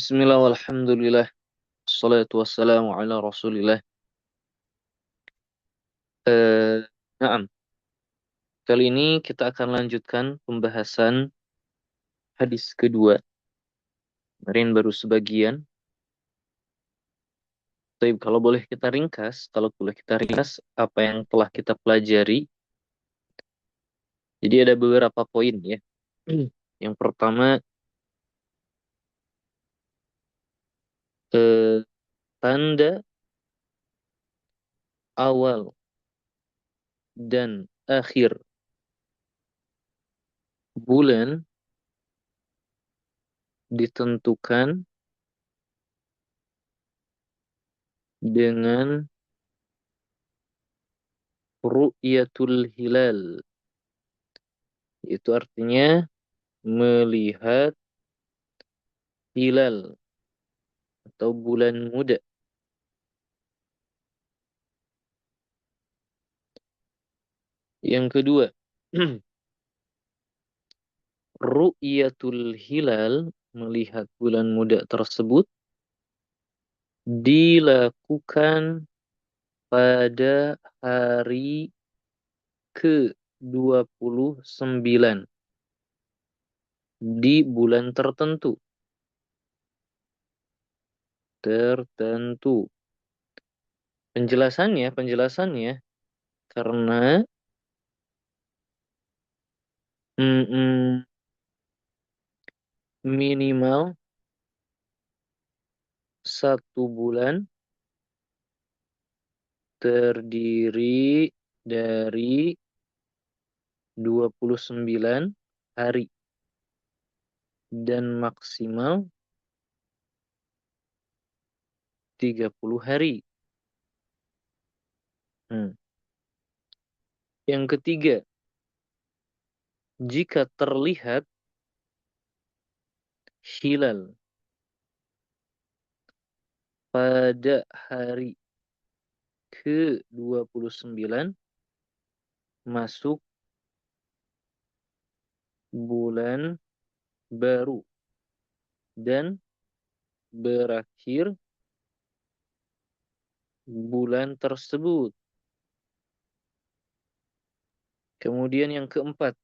Bismillah walhamdulillah. Assalatu wassalamu ala rasulillah. Eh, Naam. Kali ini kita akan lanjutkan pembahasan hadis kedua. Kemarin baru sebagian. Tapi kalau boleh kita ringkas apa yang telah kita pelajari. Jadi ada beberapa poin ya. Yang pertama, eh, tanda awal dan akhir bulan ditentukan dengan ru'yatul hilal. Itu artinya melihat hilal atau bulan muda. Yang kedua, ru'yatul hilal, melihat bulan muda tersebut dilakukan pada hari ke-29 di bulan tertentu. Tertentu. Penjelasannya karena mm, minimal 1 bulan terdiri dari 29 hari dan maksimal 30 hari. Hmm. Yang ketiga, jika terlihat hilal pada hari ke-29 masuk bulan baru dan berakhir bulan tersebut. Kemudian yang keempat.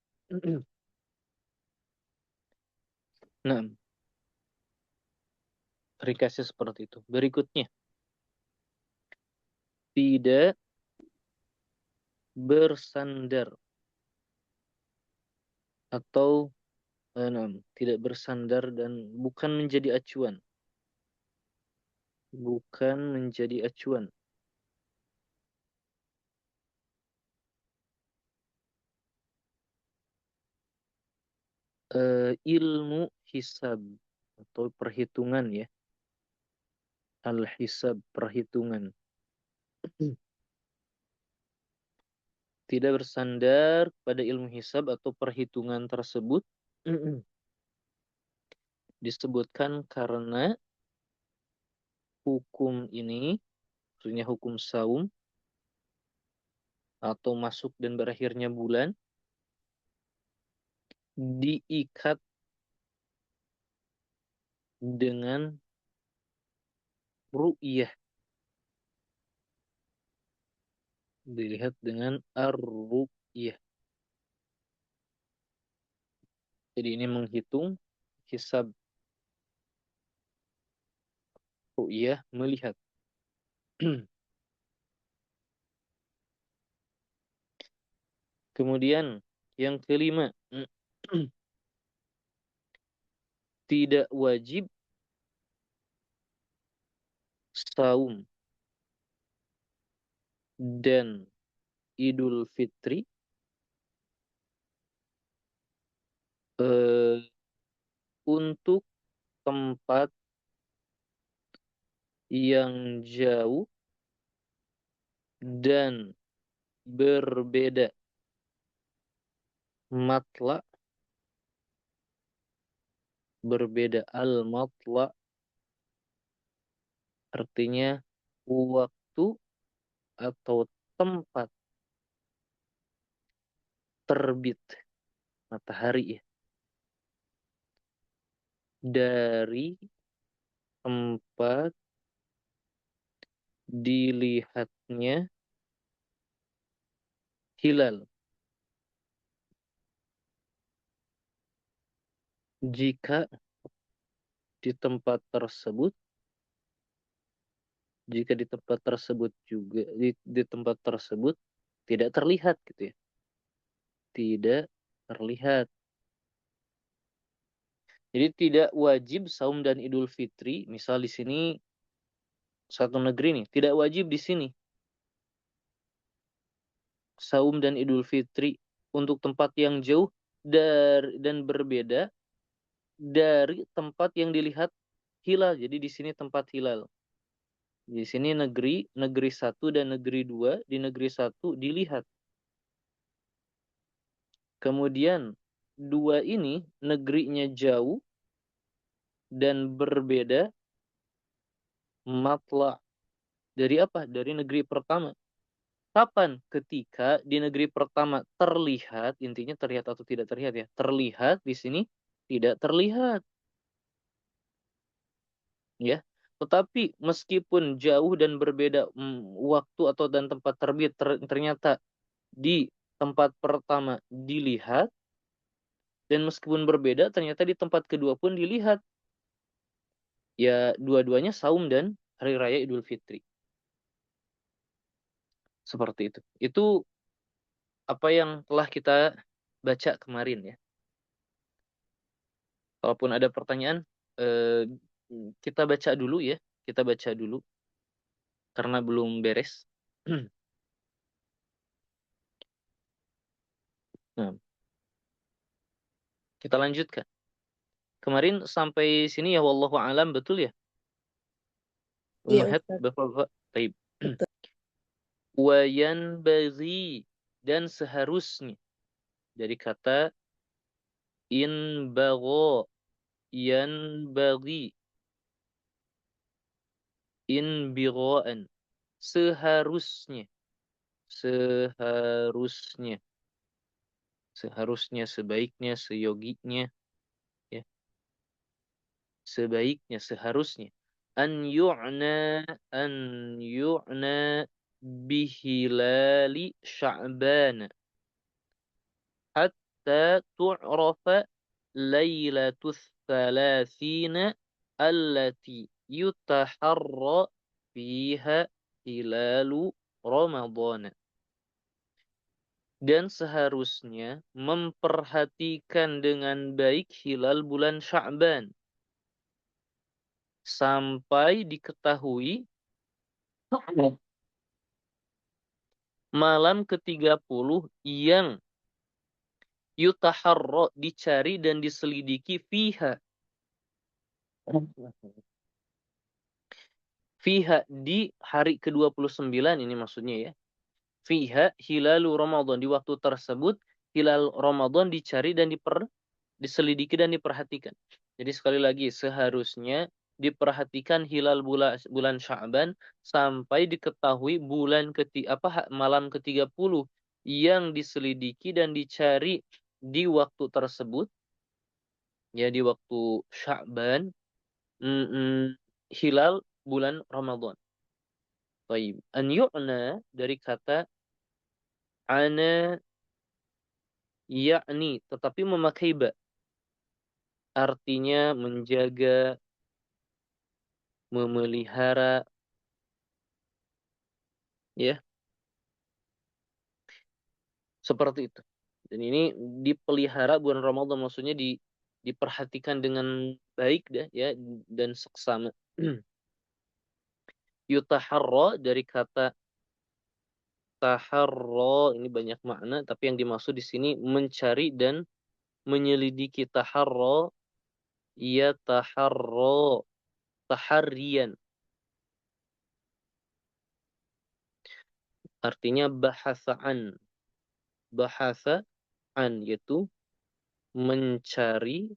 Nah, ringkasnya seperti itu. Berikutnya, tidak bersandar atau tidak bersandar dan bukan menjadi acuan. Bukan menjadi acuan. Ilmu hisab atau perhitungan ya. Al-hisab, perhitungan. Tidak bersandar pada ilmu hisab atau perhitungan tersebut disebutkan karena hukum ini, maksudnya hukum saum atau masuk dan berakhirnya bulan, diikat dengan ru'yah, dilihat dengan ar-ru'yah. Jadi ini menghitung hisab, ru'yah, melihat. Kemudian yang kelima, tidak wajib saum dan Idul Fitri eh, untuk tempat yang jauh dan berbeda matla, berbeda al-matla, artinya waktu atau tempat terbit matahari ya, dari tempat dilihatnya hilal. Jika di tempat tersebut, di tempat tersebut tidak terlihat gitu ya. Tidak terlihat. Jadi tidak wajib saum dan Idul Fitri, misal di sini satu negeri nih, tidak wajib di sini saum dan Idul Fitri untuk tempat yang jauh dan berbeda dari tempat yang dilihat hilal. Jadi di sini tempat hilal. Di sini negeri satu dan negeri dua. Di negeri satu dilihat. Kemudian dua ini negerinya jauh dan berbeda matla. Dari apa? Dari negeri pertama. Kapan? Ketika di negeri pertama terlihat, intinya terlihat atau tidak terlihat ya. Terlihat di sini tidak terlihat. Ya. Tetapi meskipun jauh dan berbeda waktu atau dan tempat terbit ternyata di tempat pertama dilihat dan meskipun berbeda ternyata di tempat kedua pun dilihat. Ya dua-duanya saum dan hari raya Idul Fitri. Seperti itu. Itu apa yang telah kita baca kemarin ya. Kalaupun ada pertanyaan, eh, kita baca dulu ya. Kita baca dulu karena belum beres. Nah, kita lanjutkan. Kemarin sampai sini ya wallahu alam betul ya? Iya, Ummahat, Ustaz. Bapak-bapak. Taib. Betul. Wayan bagi dan seharusnya. Dari kata in bago yan bagi in bigoan. Seharusnya. Seharusnya. Seharusnya, sebaiknya, seyoginya. Ya. Sebaiknya, seharusnya. An yu'na bihilali sya'ban. Hatta tu'rafa laylatus thalathina allati yutaharra fiha hilalu Ramadan. Dan seharusnya memperhatikan dengan baik hilal bulan Sya'ban sampai diketahui malam ke-30 yang yutaharro dicari dan diselidiki fiha di hari ke-29 ini maksudnya ya. Fiha hilalu Ramadan, di waktu tersebut hilal Ramadan dicari dan diselidiki dan diperhatikan. Jadi sekali lagi seharusnya diperhatikan hilal bulan Sya'ban sampai diketahui malam ke-30 yang diselidiki dan dicari di waktu tersebut, ya di waktu Sya'ban, hilal bulan Ramadan. Baik. An yu'na dari kata ana yakni, tetapi memakai ba. Artinya menjaga, memelihara, ya, seperti itu. Dan ini dipelihara bulan Ramadan, maksudnya diperhatikan dengan baik dah ya dan seksama. Yutaharra dari kata taharra, ini banyak makna tapi yang dimaksud di sini mencari dan menyelidiki. Taharra ya taharra taharian, artinya bahasaan yaitu mencari,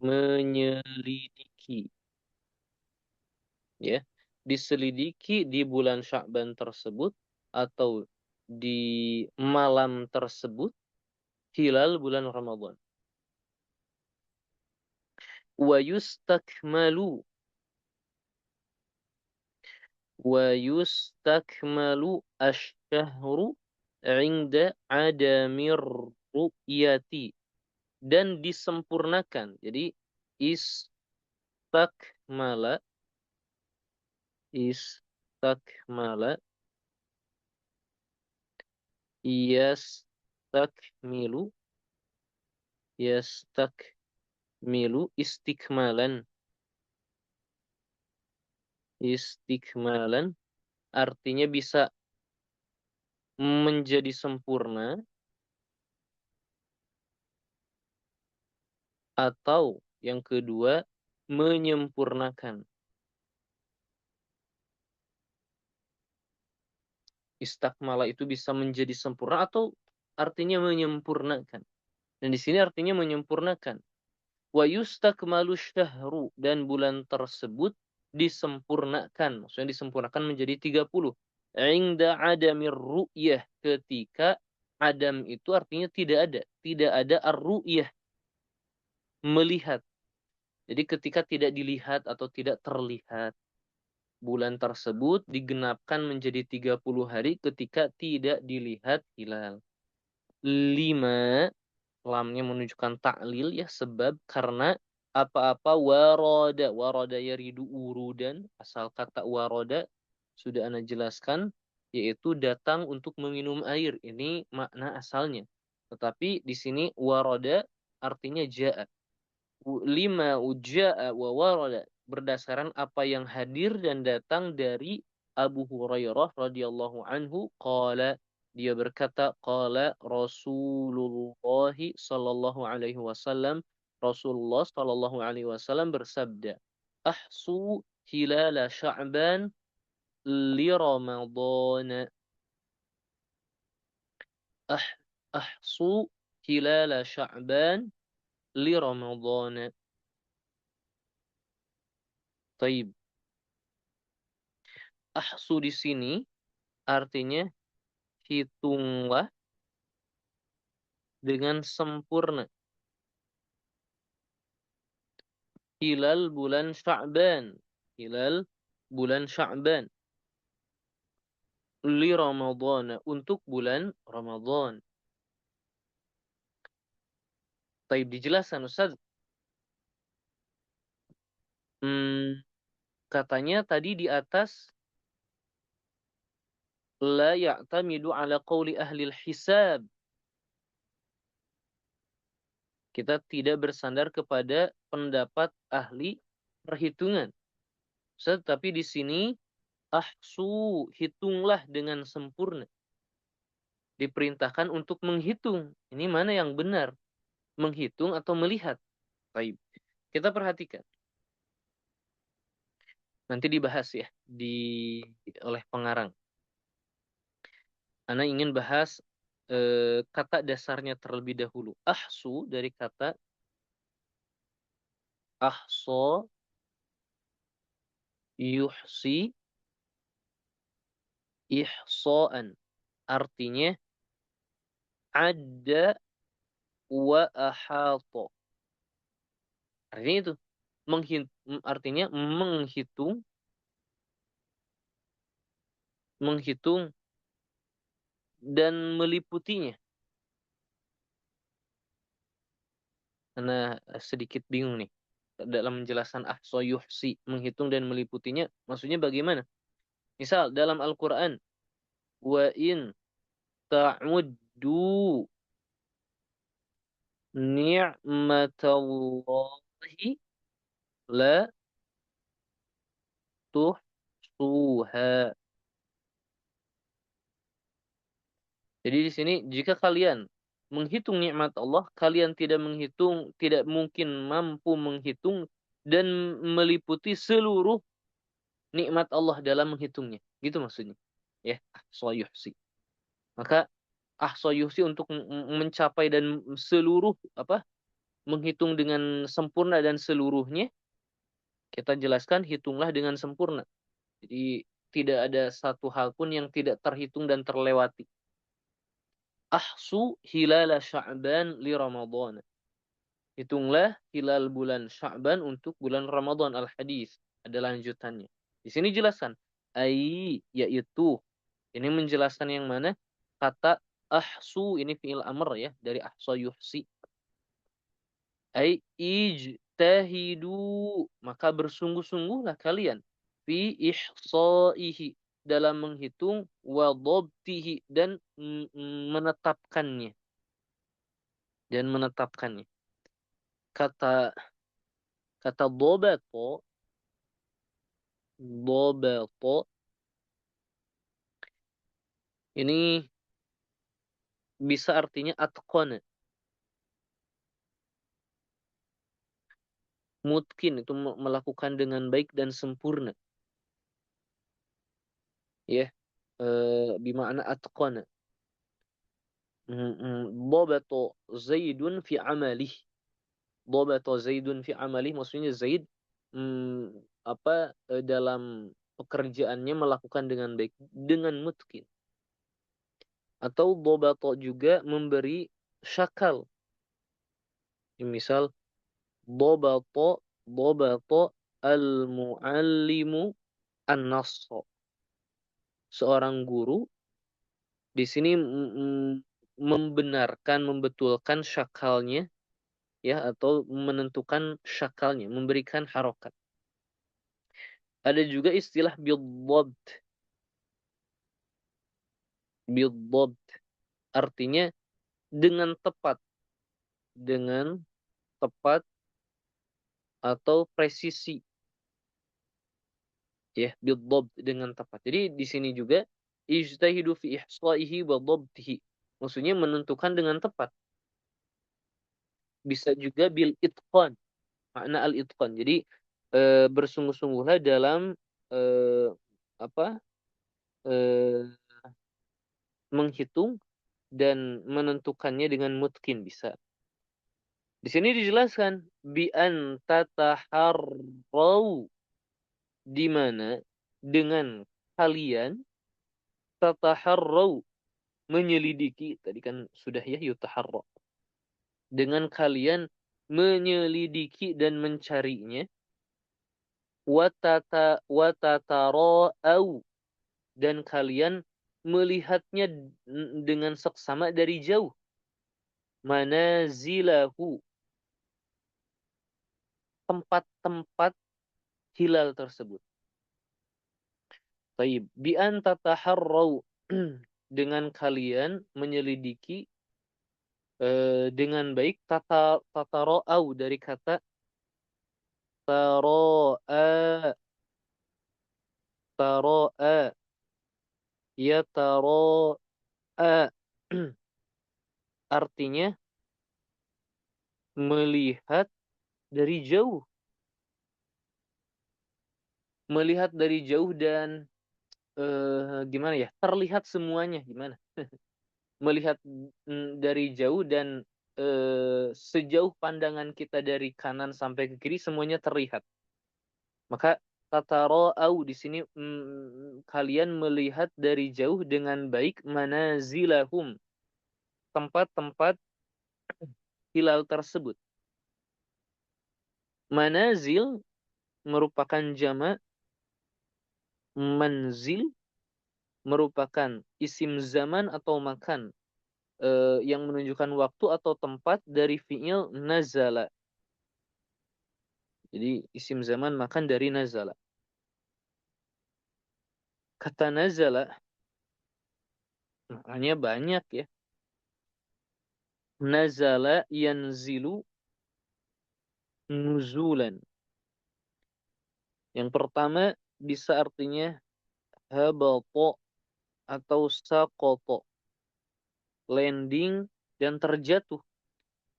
menyelidiki, ya, diselidiki di bulan Sya'ban tersebut atau di malam tersebut hilal bulan Ramadan. Wa yustakmalu Wa yustakmalu asyhru 'inda adamir ru'yati. Dan disempurnakan. Jadi istakmala istakmala yastakmilu yastakmilu istikmalan artinya bisa menjadi sempurna atau yang kedua menyempurnakan. Istakmala itu bisa menjadi sempurna atau artinya menyempurnakan. Dan di sini artinya menyempurnakan. Wa yustakmalu syahru dan bulan tersebut disempurnakan. Maksudnya disempurnakan menjadi 30. Inda adamir ru'yah ketika adam itu artinya tidak ada. Tidak ada ar-ru'yah melihat. Jadi ketika tidak dilihat atau tidak terlihat bulan tersebut digenapkan menjadi 30 hari ketika tidak dilihat hilal. 5 lamnya menunjukkan ta'lil ya sebab karena apa-apa warada yaridu urudan asal kata warada sudah ana jelaskan yaitu datang untuk meminum air ini makna asalnya tetapi di sini warada artinya jaa 5 ujaa wa warada berdasarkan apa yang hadir dan datang dari Abu Hurairah radhiyallahu anhu qala dia berkata qala Rasulullah sallallahu alaihi wasallam Rasulullah sallallahu alaihi wasallam bersabda ahsu hilala sya'ban li ramadhan ah ahsu hilala sya'ban li ramadhan. Taib. Ahsu di sini artinya hitunglah dengan sempurna. Hilal bulan Sya'ban. Hilal bulan Sya'ban. Li Ramadhan. Untuk bulan Ramadhan. Taib dijelaskan Ustaz. Katanya tadi di atas la ya'tamidu ala qawli ahli hisab. Kita tidak bersandar kepada pendapat ahli perhitungan. Ustaz, tapi di sini ahsu hitunglah dengan sempurna. Diperintahkan untuk menghitung. Ini mana yang benar? Menghitung atau melihat? Baik. Kita perhatikan. Nanti dibahas ya oleh pengarang. Ana ingin bahas kata dasarnya terlebih dahulu. Ahsu dari kata ahso yuhsi ihsaan. Artinya ada wa ahata. Artinya itu. Artinya menghitung dan meliputinya. Karena sedikit bingung nih dalam menjelaskan ahsa yuhsi menghitung dan meliputinya maksudnya bagaimana? Misal dalam Al-Qur'an wa in ta'uddu ni'matallahi la tuhsuha. Jadi di sini jika kalian menghitung nikmat Allah, kalian tidak menghitung, tidak mungkin mampu menghitung dan meliputi seluruh nikmat Allah dalam menghitungnya. Gitu maksudnya. Ya, ahsa yuhsi. Maka ahsa yuhsi untuk mencapai dan seluruh menghitung dengan sempurna dan seluruhnya kita jelaskan hitunglah dengan sempurna. Jadi tidak ada satu hal pun yang tidak terhitung dan terlewati. Ahsu hilala Sya'ban li Ramadhan. Hitunglah hilal bulan Sya'ban untuk bulan Ramadan al-hadis. Ada lanjutannya. Di sini jelaskan. yaitu. Ini menjelaskan yang mana? Kata ahsu ini fi'il amr ya, dari ahsa yuhsi. Ijtahidu, maka bersungguh-sungguhlah kalian fi ihsaihi, dalam menghitung, wa dhabtihi, dan menetapkannya, kata dhabato ini bisa artinya atqana, mutkin itu melakukan dengan baik dan sempurna, ya, bimakna atqana. Dhabato Zaidun fi amalih. Dhabato Zaidun fi amalih maksudnya Zaid dalam pekerjaannya melakukan dengan baik, dengan mutkin. Atau dhabato juga memberi syakal. Misal dhabato al-muallimu an-nass. Seorang guru di sini membenarkan, membetulkan syakalnya, ya, atau menentukan syakalnya, memberikan harokat. Ada juga istilah bidhabt. Bidhabt artinya dengan tepat, atau presisi, ya, bidhabt dengan tepat. Jadi di sini juga ijtahidu fi ihsaihi wa dhabtihi, maksudnya menentukan dengan tepat. Bisa juga bil itqan, makna al itqan. Jadi bersungguh-sungguhlah dalam eh, apa eh, menghitung dan menentukannya dengan mutkin, bisa. Di sini dijelaskan bi an tataharrau, di mana dengan kalian, tataharrau menyelidiki, tadi kan sudah ya yutaharra, dengan kalian menyelidiki dan mencarinya, watatarau, dan kalian melihatnya dengan seksama dari jauh, manazilahu, tempat-tempat hilal tersebut. Baik, bi an tataharrau dengan kalian menyelidiki dengan baik, tatarau dari kata taraa, ya taraa artinya melihat dari jauh, dan gimana ya, terlihat semuanya, gimana, melihat dari jauh dan sejauh pandangan kita dari kanan sampai ke kiri semuanya terlihat. Maka tatarau di sini kalian melihat dari jauh dengan baik manazilahum, tempat-tempat hilal tersebut. Manazil merupakan jamak, manzil merupakan isim zaman atau makan yang menunjukkan waktu atau tempat dari fi'il nazala. Jadi isim zaman makan dari nazala. Kata nazala maknanya banyak ya. Nazala yanzilu nuzulan. Yang pertama bisa artinya habato atau sakoto, landing dan terjatuh.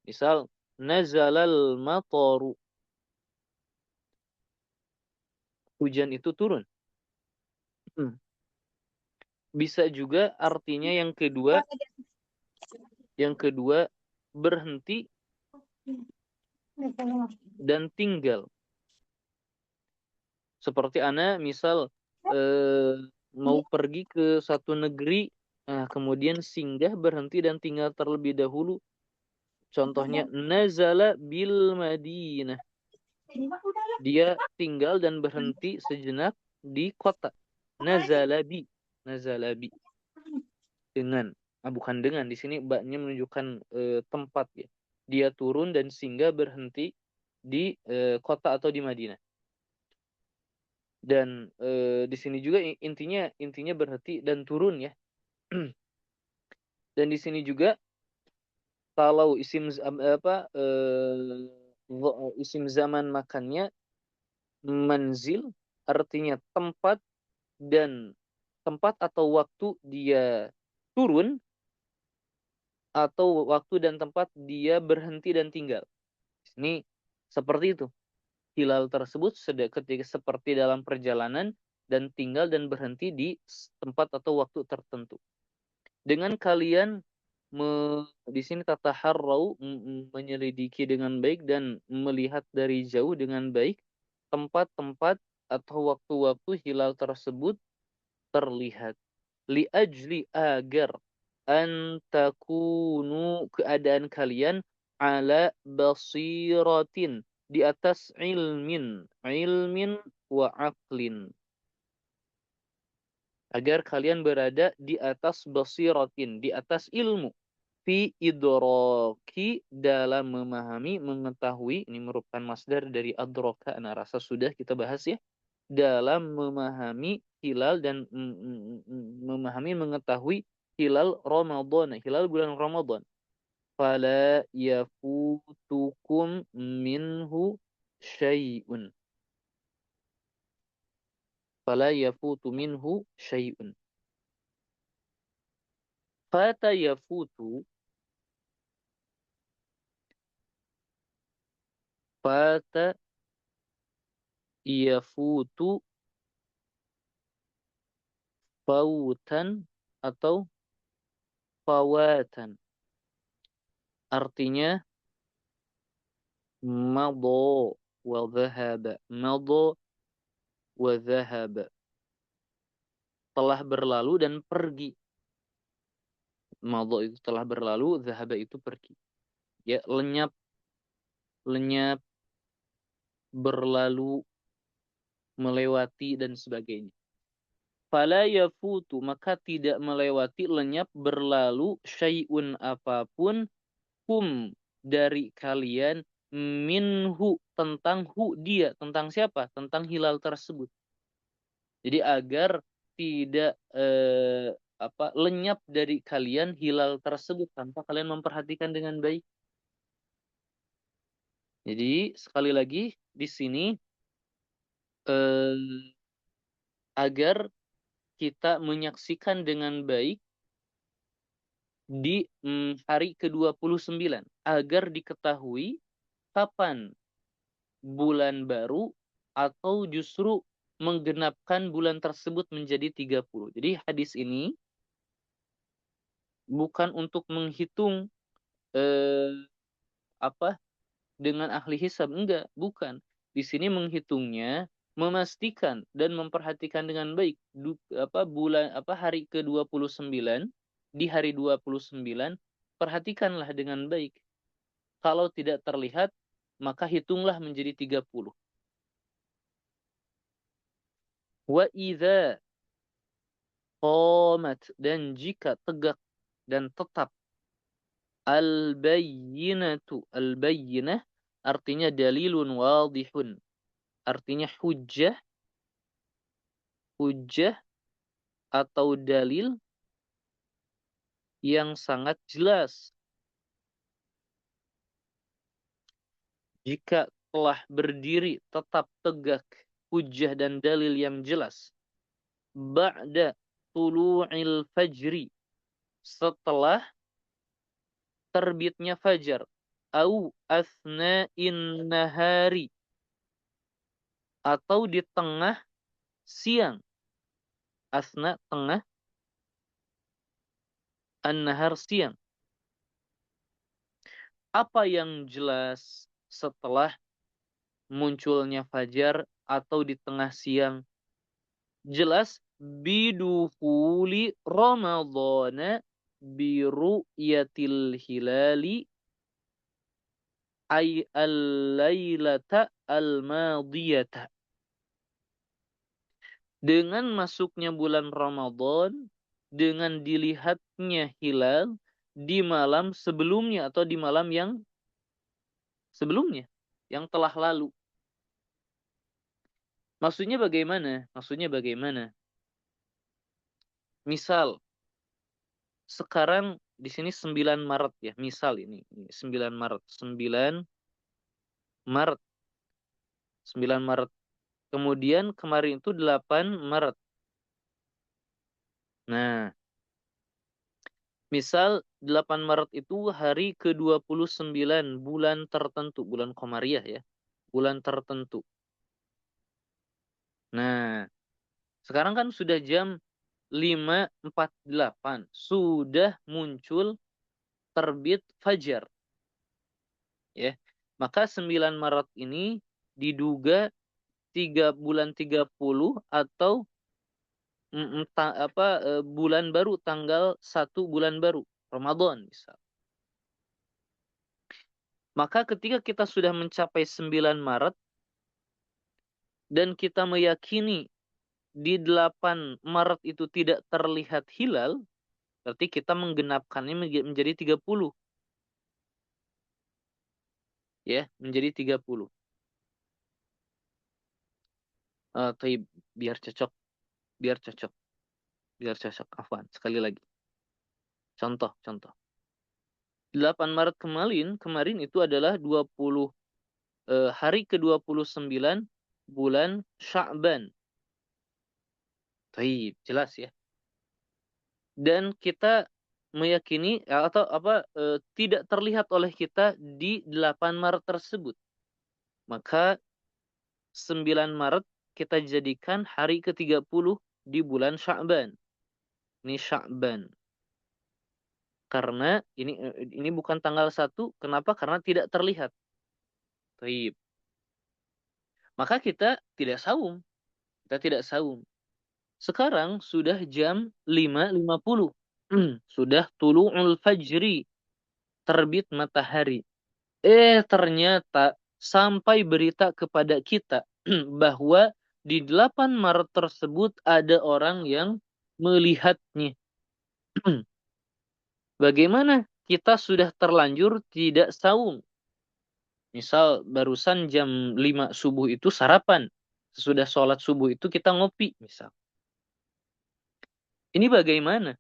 Misal nazalal mataru, hujan itu turun. Bisa juga artinya yang kedua berhenti dan tinggal. Seperti ana misal mau pergi ke satu negeri, kemudian singgah, berhenti dan tinggal terlebih dahulu. Contohnya nazala bil Madinah. Dia tinggal dan berhenti sejenak di kota Nazalabi. Nazalabi. Dengan. Bukan dengan. Di sini baknya menunjukkan tempat ya. Dia turun dan singgah berhenti di kota atau di Madinah. Dan di sini juga intinya berhenti dan turun ya. Dan di sini juga kalau isim zaman makannya manzil artinya tempat dan tempat atau waktu dia turun atau waktu dan tempat dia berhenti dan tinggal. Ini seperti itu. Hilal tersebut ketika seperti dalam perjalanan dan tinggal dan berhenti di tempat atau waktu tertentu. Dengan kalian di sini tataharrau menyelidiki dengan baik dan melihat dari jauh dengan baik tempat-tempat atau waktu-waktu hilal tersebut terlihat. Liajli agar antakunu keadaan kalian ala basiratin di atas ilmin wa aqlin, agar kalian berada di atas basiratin, di atas ilmu, fi idraki dalam memahami, mengetahui. Ini merupakan masdar dari adraka, nah rasa sudah kita bahas ya, dalam memahami hilal dan memahami, mengetahui hilal Ramadan, hilal bulan Ramadan. Fala yafutukum minhu syai'un. Fala yafutu minhu syai'un. Fata yafutu. Fata yafutu fautan atau fawatan. Artinya mado wa dhahaba. Mado wa dhahaba. Telah berlalu dan pergi. Mado itu telah berlalu, dhahaba itu pergi. Ya, lenyap, berlalu, melewati dan sebagainya. Fala yafutu, maka tidak melewati, lenyap, berlalu, syai'un apapun, hum dari kalian, minhu tentang dia, tentang siapa? Tentang hilal tersebut. Jadi agar tidak lenyap dari kalian hilal tersebut tanpa kalian memperhatikan dengan baik. Jadi sekali lagi di sini agar kita menyaksikan dengan baik di hari ke-29 agar diketahui kapan bulan baru atau justru menggenapkan bulan tersebut menjadi 30. Jadi hadis ini bukan untuk menghitung dengan ahli hisab, enggak, bukan. Di sini menghitungnya memastikan dan memperhatikan dengan baik hari ke-29, di hari 29 perhatikanlah dengan baik. Kalau tidak terlihat maka hitunglah menjadi 30. Wa idza qamat, dan jika tegak dan tetap, al-bayyinatu, al-bayyinah artinya dalilun wadihun, artinya hujjah atau dalil yang sangat jelas. Jika telah berdiri tetap tegak hujjah dan dalil yang jelas, ba'da tulu'il fajri, setelah terbitnya fajar, au asna'in nahari, atau di tengah siang. Asna tengah, an-nahar siang. Apa yang jelas setelah munculnya fajar atau di tengah siang? Jelas biduhuli Ramadhana biru'yatil hilali ay al-lailata al-madiyata. Dengan masuknya bulan Ramadan, dengan dilihatnya hilal di malam sebelumnya atau di malam yang sebelumnya, yang telah lalu. Maksudnya bagaimana? Maksudnya bagaimana? Misal, sekarang di sini 9 Maret ya, misal ini 9 Maret, 9 Maret, 9 Maret. Kemudian kemarin itu 8 Maret. Nah, misal 8 Maret itu hari ke-29 bulan tertentu, bulan Komariah ya, bulan tertentu. Nah, sekarang kan sudah jam 5.48, sudah muncul terbit fajar ya. Maka 9 Maret ini diduga 3 bulan 30 atau bulan baru, tanggal 1 bulan baru Ramadan misal. Maka ketika kita sudah mencapai 9 Maret dan kita meyakini di 8 Maret itu tidak terlihat hilal, berarti kita menggenapkannya menjadi 30. Ya, menjadi 30. Tapi biar cocok, biar cocok, biar cocok. Afwan, sekali lagi. Contoh. 8 Maret kemarin itu adalah 20 hari ke-29 bulan Sya'ban. Taib, jelas ya. Dan kita meyakini atau tidak terlihat oleh kita di 8 Maret tersebut. Maka 9 Maret kita jadikan hari ke-30 di bulan Sya'ban. Ini Sya'ban. Karena ini bukan tanggal 1, kenapa? Karena tidak terlihat. Taib. Maka kita tidak saum. Kita tidak saum. Sekarang sudah jam 5.50. Sudah tulu'ul fajri, terbit matahari. Ternyata sampai berita kepada kita bahwa di 8 Maret tersebut ada orang yang melihatnya. Bagaimana kita sudah terlanjur tidak saum? Misal barusan jam 5 subuh itu sarapan. Sesudah sholat subuh itu kita ngopi misal. Ini bagaimana?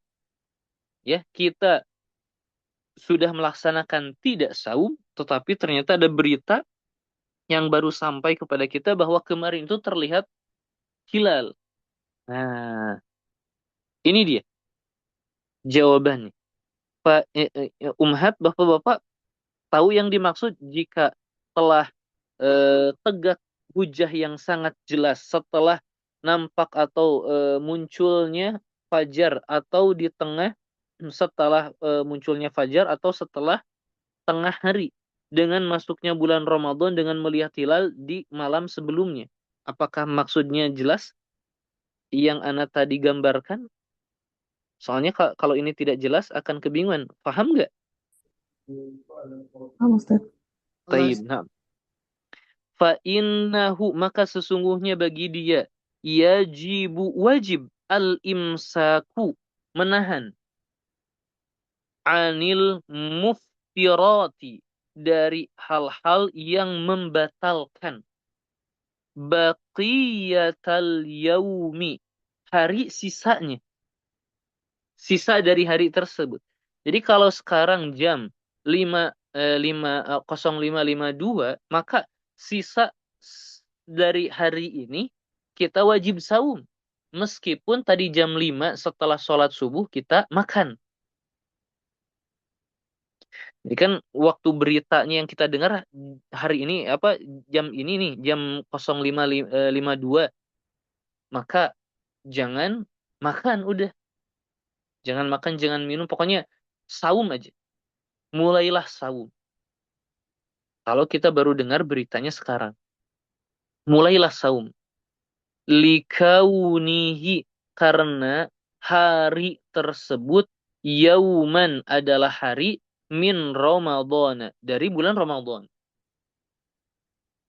Ya, kita sudah melaksanakan tidak saum, tetapi ternyata ada berita yang baru sampai kepada kita bahwa kemarin itu terlihat hilal. Nah, ini dia jawabannya. Pak Umhat, bapak-bapak tahu yang dimaksud jika telah tegak hujah yang sangat jelas setelah nampak atau munculnya fajar, atau di tengah setelah munculnya fajar, atau setelah tengah hari dengan masuknya bulan Ramadan dengan melihat hilal di malam sebelumnya. Apakah maksudnya jelas yang Ana tadi gambarkan? Soalnya kalau ini tidak jelas akan kebingungan. Paham nggak? Paham, Ustaz. Taib. Nah, fa innahu, maka sesungguhnya bagi dia yajibu, wajib al imsaku, menahan, anil muftirati, dari hal-hal yang membatalkan, baqiyatal yaumi, hari sisanya, sisa dari hari tersebut. Jadi kalau sekarang jam 05.52, maka sisa dari hari ini kita wajib saum. Meskipun tadi jam 5 setelah sholat subuh kita makan. Jadi kan waktu beritanya yang kita dengar hari ini jam ini nih, jam 05.52. Maka jangan makan udah. Jangan makan, jangan minum, pokoknya saum aja. Mulailah saum. Kalau kita baru dengar beritanya sekarang. Mulailah saum. Likaunihi, karena hari tersebut yauman, adalah hari min Ramadan, dari bulan Ramadan.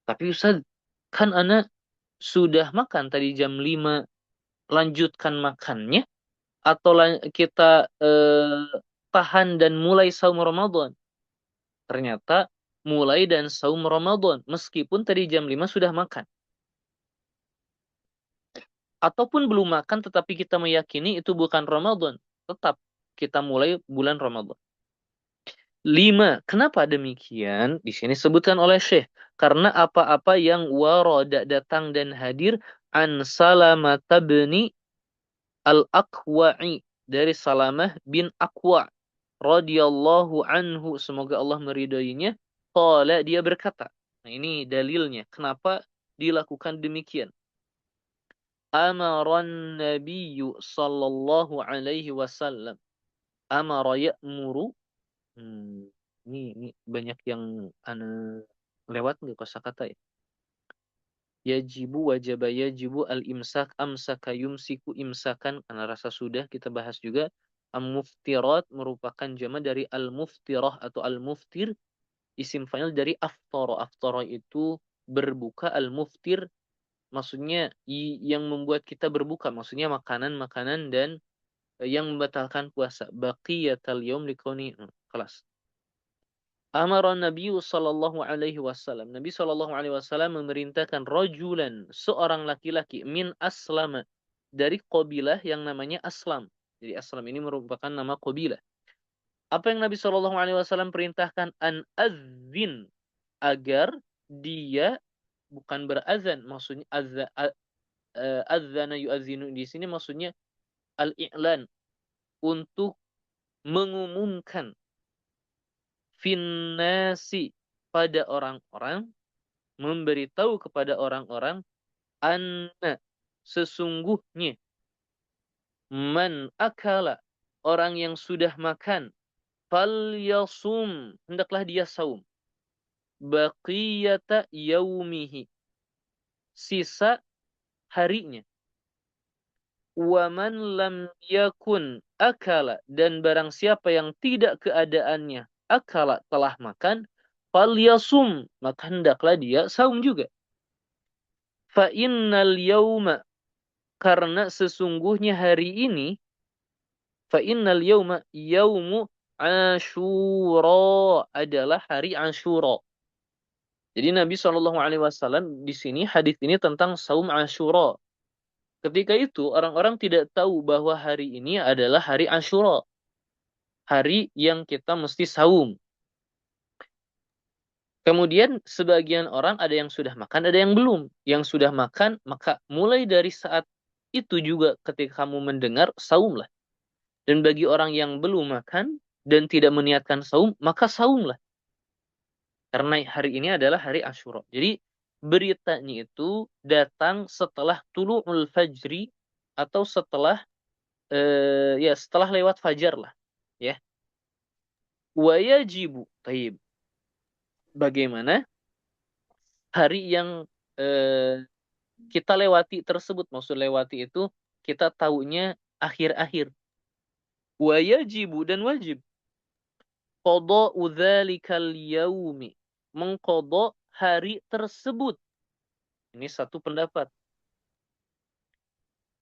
Tapi Ustaz, kan anak sudah makan tadi jam 5 lanjutkan makannya atau kita tahan dan mulai saum Ramadan? Ternyata mulai dan saum Ramadan meskipun tadi jam 5 sudah makan. Ataupun belum makan tetapi kita meyakini itu bukan Ramadan, tetap kita mulai bulan Ramadan. 5. Kenapa demikian? Di sini sebutkan oleh Syekh. Karena apa-apa yang warada datang dan hadir an Salamah bin Al-Aqwa'i dari Salamah bin Aqwa radhiyallahu anhu, semoga Allah meridainya. Qala, dia berkata. Nah, ini dalilnya kenapa dilakukan demikian. Amaran Nabiyyu sallallahu alaihi wasallam. Amara ya'muru. Ini banyak yang lewat nggak kosakata ya? Yajibu, wajaba, yajibu, al-imsak, amsaka, yumsiku, imsakan. Karena rasa sudah kita bahas juga. Al-muftirat merupakan jama dari al-muftirah atau al-muftir. Isim fa'il dari aftara. Aftara itu berbuka, al-muftir maksudnya yang membuat kita berbuka. Maksudnya makanan-makanan dan yang membatalkan puasa. Baqiyatal yaum likoni. Kelas. Amara Nabi sallallahu alaihi wasallam. Nabi sallallahu alaihi wasallam memerintahkan rajulan, seorang laki-laki min aslama, dari qabilah yang namanya Aslam. Jadi Aslam ini merupakan nama qabilah. Apa yang Nabi sallallahu alaihi wasallam perintahkan? An azin, agar dia bukan berazan, maksudnya adzana yu'adzinu di sini maksudnya al-i'lan, untuk mengumumkan finnasi, pada orang-orang, memberitahu kepada orang-orang, anna, sesungguhnya, man akala, orang yang sudah makan, falyasum, hendaklah dia saum, baqiyata yaumihi, sisa harinya. Waman lam yakun akala, dan barang siapa yang tidak keadaannya akala, telah makan, falyasum, maka hendaklah dia saum juga. Fa innal yauma, karena sesungguhnya hari ini, fa innal yauma, yaumu Asyura, adalah hari Asyura. Jadi Nabi Shallallahu Alaihi Wasallam di sini hadis ini tentang saum Asyura. Ketika itu orang-orang tidak tahu bahwa hari ini adalah hari Asyura, hari yang kita mesti saum. Kemudian sebagian orang ada yang sudah makan, ada yang belum. Yang sudah makan, maka mulai dari saat itu juga ketika kamu mendengar, saumlah. Dan bagi orang yang belum makan dan tidak meniatkan saum, maka saumlah. Karena hari ini adalah hari Asyura. Jadi beritanya itu datang setelah tulu'ul fajri, atau setelah setelah lewat fajar lah, ya. Wa yajibu, taib. Bagaimana hari yang kita lewati tersebut? Maksud lewati itu kita taunya akhir-akhir. Wa yajibu, dan wajib, qada'u dzalikal yaumi, mengqada hari tersebut. Ini satu pendapat.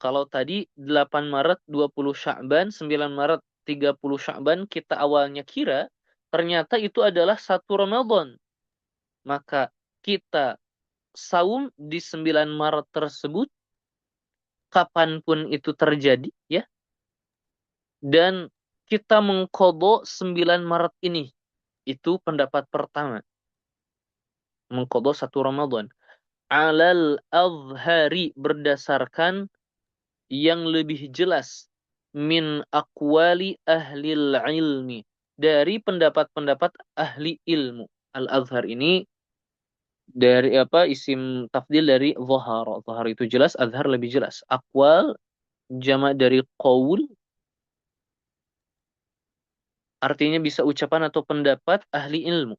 Kalau tadi 8 Maret 20 Sya'ban, 9 Maret 30 Sya'ban kita awalnya kira ternyata itu adalah 1 Ramadan. Maka kita saum di 9 Maret tersebut, kapanpun itu terjadi, ya. Dan kita mengqadha 9 Maret ini. Itu pendapat pertama. Mengqadha 1 Ramadan. Alal azhari, berdasarkan yang lebih jelas, min aqwali ahlil ilmi, dari pendapat-pendapat ahli ilmu. Al-azhar ini dari isim tafdil dari zahar. Zahar itu jelas, azhar lebih jelas. Aqwal jamak dari qaul, artinya bisa ucapan atau pendapat ahli ilmu.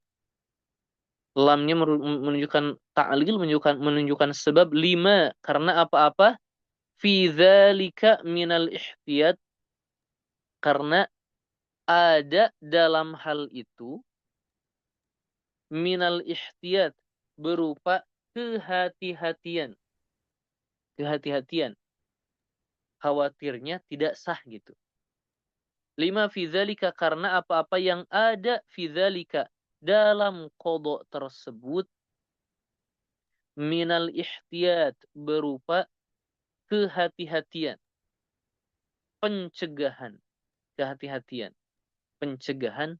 Lamnya menunjukkan ta'lil, menunjukkan sebab. 5, karena apa-apa, fi dzalika minal ihtiyat, karena ada dalam hal itu, minal ihtiyat, berupa kehati-hatian. Kehati-hatian. khawatirnya tidak sah gitu. Lima fi dzalika, karena apa-apa yang ada fi dzalika dalam qada tersebut, minal ihtiyat, berupa kehati-hatian, pencegahan, kehati-hatian, pencegahan,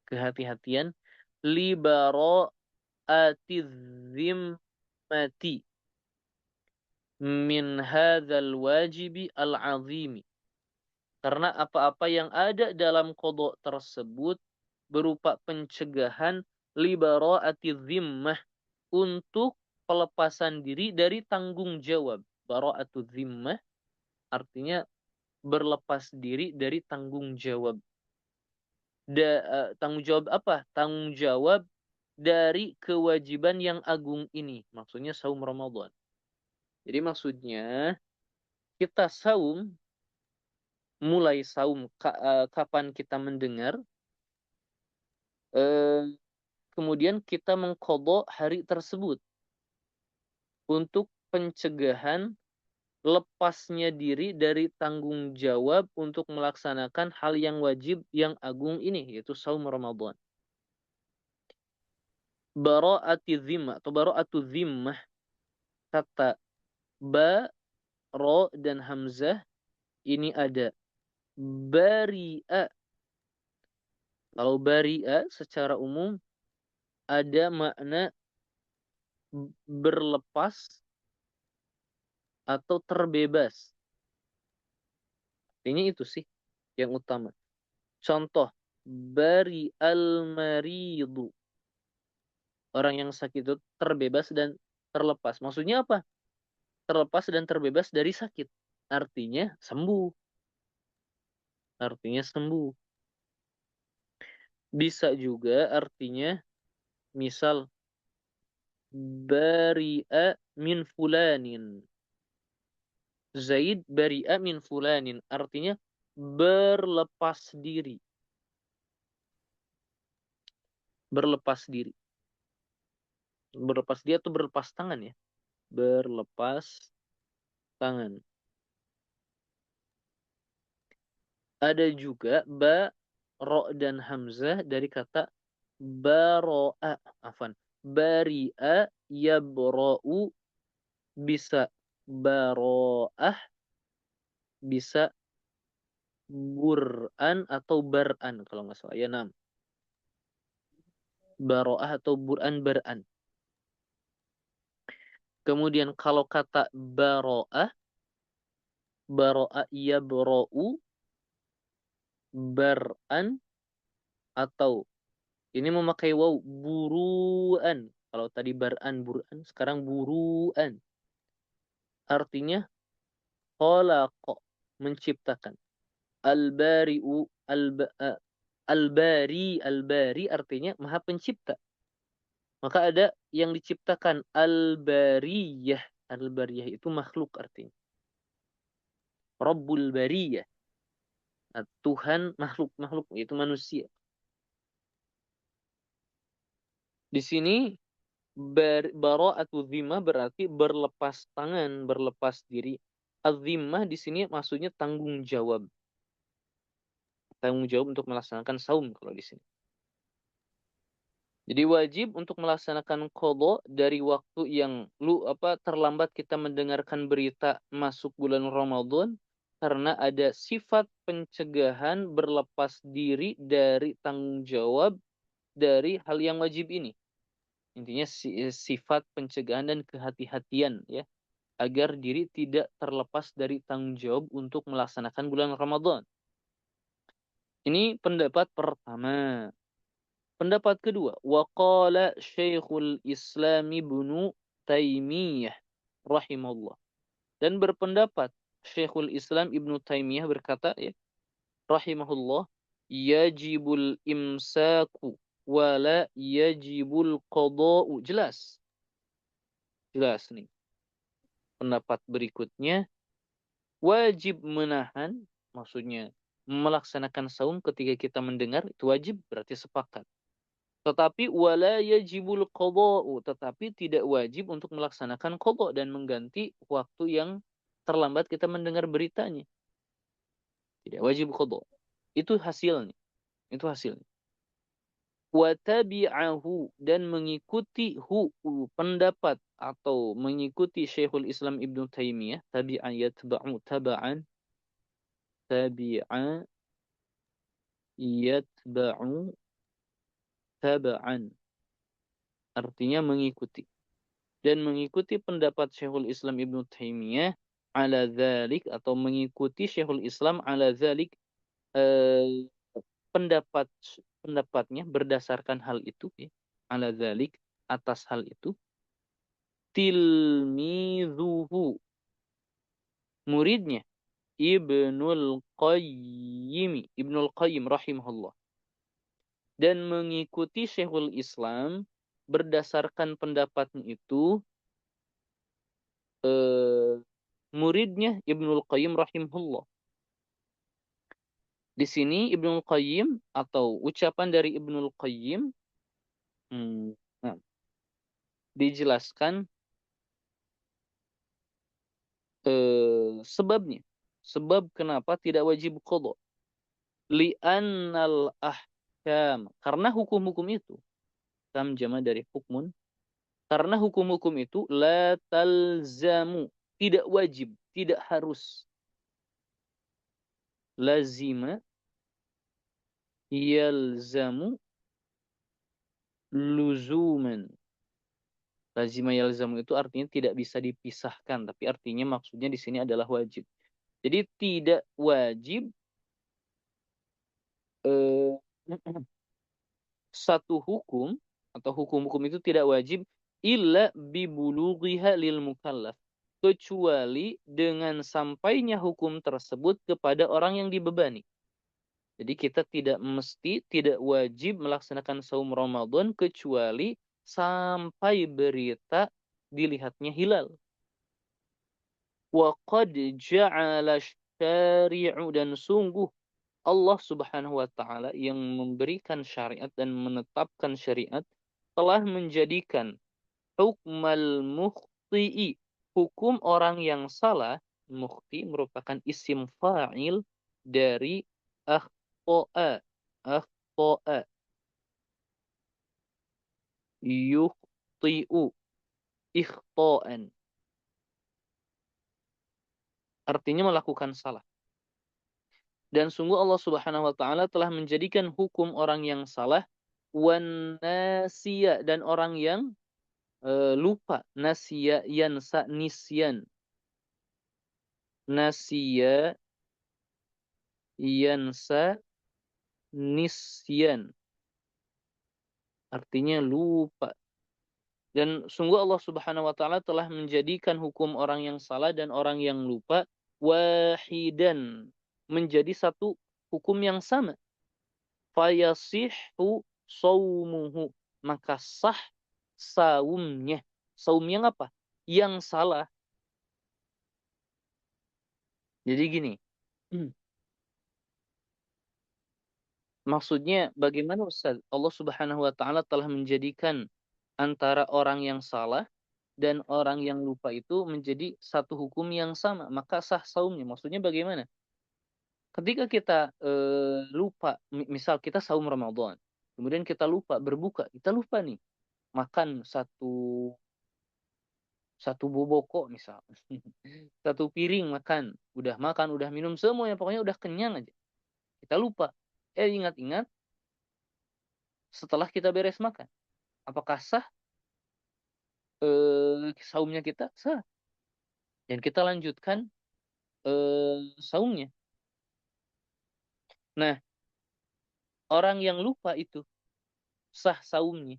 kehati-hatian, libara'ati dhimmati min hadzal wajibi al-'azimi. Karena apa-apa yang ada dalam qada tersebut berupa pencegahan libara'ati dhimmah, untuk pelepasan diri dari tanggung jawab. Bara'atu dhimmah artinya berlepas diri dari tanggung jawab. Tanggung jawab apa? Tanggung jawab dari kewajiban yang agung ini. Maksudnya saum Ramadan. Jadi maksudnya kita saum, mulai saum kapan kita mendengar, kemudian kita mengqadha hari tersebut untuk pencegahan lepasnya diri dari tanggung jawab untuk melaksanakan hal yang wajib yang agung ini, yaitu saum Ramadan. Bara'ati dhimmah atau bara'atu dhimmah, kata ba, ro, dan hamzah ini ada bari'a. Kalau bari'a secara umum ada makna berlepas atau terbebas. Ini itu sih yang utama. Contoh, bari al-maridu. Orang yang sakit itu terbebas dan terlepas. Maksudnya apa? Terlepas dan terbebas dari sakit. Artinya sembuh. Artinya sembuh. Bisa juga artinya, misal, bari'a min fulanin. Zaid bari'a min fulanin. Artinya berlepas diri. Berlepas diri. Berlepas diri atau berlepas tangan ya? Berlepas tangan. Ada juga ba, ro, dan hamzah dari kata baro'a. Afwan. Bari'a yabra'u, bisa baro'ah, bisa bur'an atau bar'an kalau nggak salah. Ya, nam. Baro'ah atau bur'an, bar'an. Kemudian kalau kata baro'ah, baro'ah yabra'u, bar'an, atau ini memakai waw, buruan. Kalau tadi bar'an, bur'an, sekarang buruan. Artinya khalaqa, menciptakan. Al-bari'u, al-bari, al-bari artinya maha pencipta. Maka ada yang diciptakan al-bariyah. Al-bariyah itu makhluk artinya. Rabbul bariyah. Nah, Tuhan makhluk yaitu manusia. Di sini bara'atu dhimmah berarti berlepas tangan, berlepas diri. Az-dhimmah di sini maksudnya tanggung jawab. Tanggung jawab untuk melaksanakan saum kalau di sini. Jadi wajib untuk melaksanakan qadha dari waktu yang terlambat kita mendengarkan berita masuk bulan Ramadan, karena ada sifat pencegahan berlepas diri dari tanggung jawab dari hal yang wajib ini. Intinya sifat pencegahan dan kehati-hatian ya, agar diri tidak terlepas dari tanggung jawab untuk melaksanakan bulan Ramadan. Ini pendapat pertama. Pendapat kedua, waqala Syekhul Islam Ibnu Taimiyah rahimahullah. Dan berpendapat Syekhul Islam Ibnu Taimiyah berkata ya, rahimahullah, yajibul imsaku wala yajibul qada'u. Jelas. Jelas nih. Pendapat berikutnya, wajib menahan, maksudnya melaksanakan saum ketika kita mendengar, itu wajib, berarti sepakat. Tetapi wala yajibul qada'u, tetapi tidak wajib untuk melaksanakan qada dan mengganti waktu yang terlambat kita mendengar beritanya. Tidak wajib qada. Itu hasilnya. Itu hasilnya. Wa tabi'ahu, dan mengikuti pendapat atau mengikuti Syekhul Islam Ibnu Taimiyah, tabi'a yatba'u taba'an, tabi'a yatba'u taba'an. Artinya mengikuti. Dan mengikuti pendapat Syekhul Islam Ibnu Taimiyah ala dzalik, atau mengikuti Syekhul Islam ala dzalik, eh, pendapatnya berdasarkan hal itu, ya. Ala dzalik, atas hal itu, tilmizuhu, muridnya Ibnul Qayyim rahimahullah, dan mengikuti Syekhul Islam berdasarkan pendapatnya itu, muridnya Ibnul Qayyim rahimahullah. Di sini Ibnul Qayyim atau ucapan dari Ibnul Qayyim, nah, dijelaskan sebabnya. Sebab kenapa tidak wajib qadha. Li'annal ahkam. Karena hukum-hukum itu. Tam jama dari hukmun. Karena hukum-hukum itu la talzamu. Tidak wajib. Tidak harus. Lazima yalzamu luzuman. Lazima yalzamu itu artinya tidak bisa dipisahkan, tapi artinya maksudnya di sini adalah wajib. Jadi tidak wajib satu hukum, atau hukum-hukum itu tidak wajib illa bibulughiha lil mukallaf, kecuali dengan sampainya hukum tersebut kepada orang yang dibebani. Jadi kita tidak wajib melaksanakan saum Ramadan kecuali sampai berita dilihatnya hilal. Wa qad ja'ala syari'u, dan sungguh Allah Subhanahu wa taala yang memberikan syariat dan menetapkan syariat telah menjadikan hukmal mukhti'i, hukum orang yang salah. Mukhti merupakan isim fa'il dari akhta'a. Akhta'a yukhti'u ikhta'an, artinya melakukan salah. Dan sungguh Allah Subhanahu wa taala telah menjadikan hukum orang yang salah wan nasiya, dan orang yang lupa. Nasiya yansa nisyan. Nasiya yansa nisyan, artinya lupa. Dan sungguh Allah Subhanahu wa taala telah menjadikan hukum orang yang salah dan orang yang lupa wahidan, menjadi satu hukum yang sama. Fayasihhu saumuhu, maka sah saumnya. Saum yang apa? Yang salah. Jadi gini, maksudnya bagaimana Ustaz? Allah Subhanahu wa taala telah menjadikan antara orang yang salah dan orang yang lupa itu menjadi satu hukum yang sama, maka sah saumnya. Maksudnya bagaimana? Ketika kita lupa, misal kita saum Ramadan, kemudian kita lupa berbuka, kita lupa nih makan satu boboko misal. Satu piring makan, udah minum semuanya, pokoknya udah kenyang aja. Kita lupa. Ingat-ingat setelah kita beres makan. Apakah sah saumnya kita? Sah. Dan kita lanjutkan saumnya. Nah, orang yang lupa itu sah saumnya.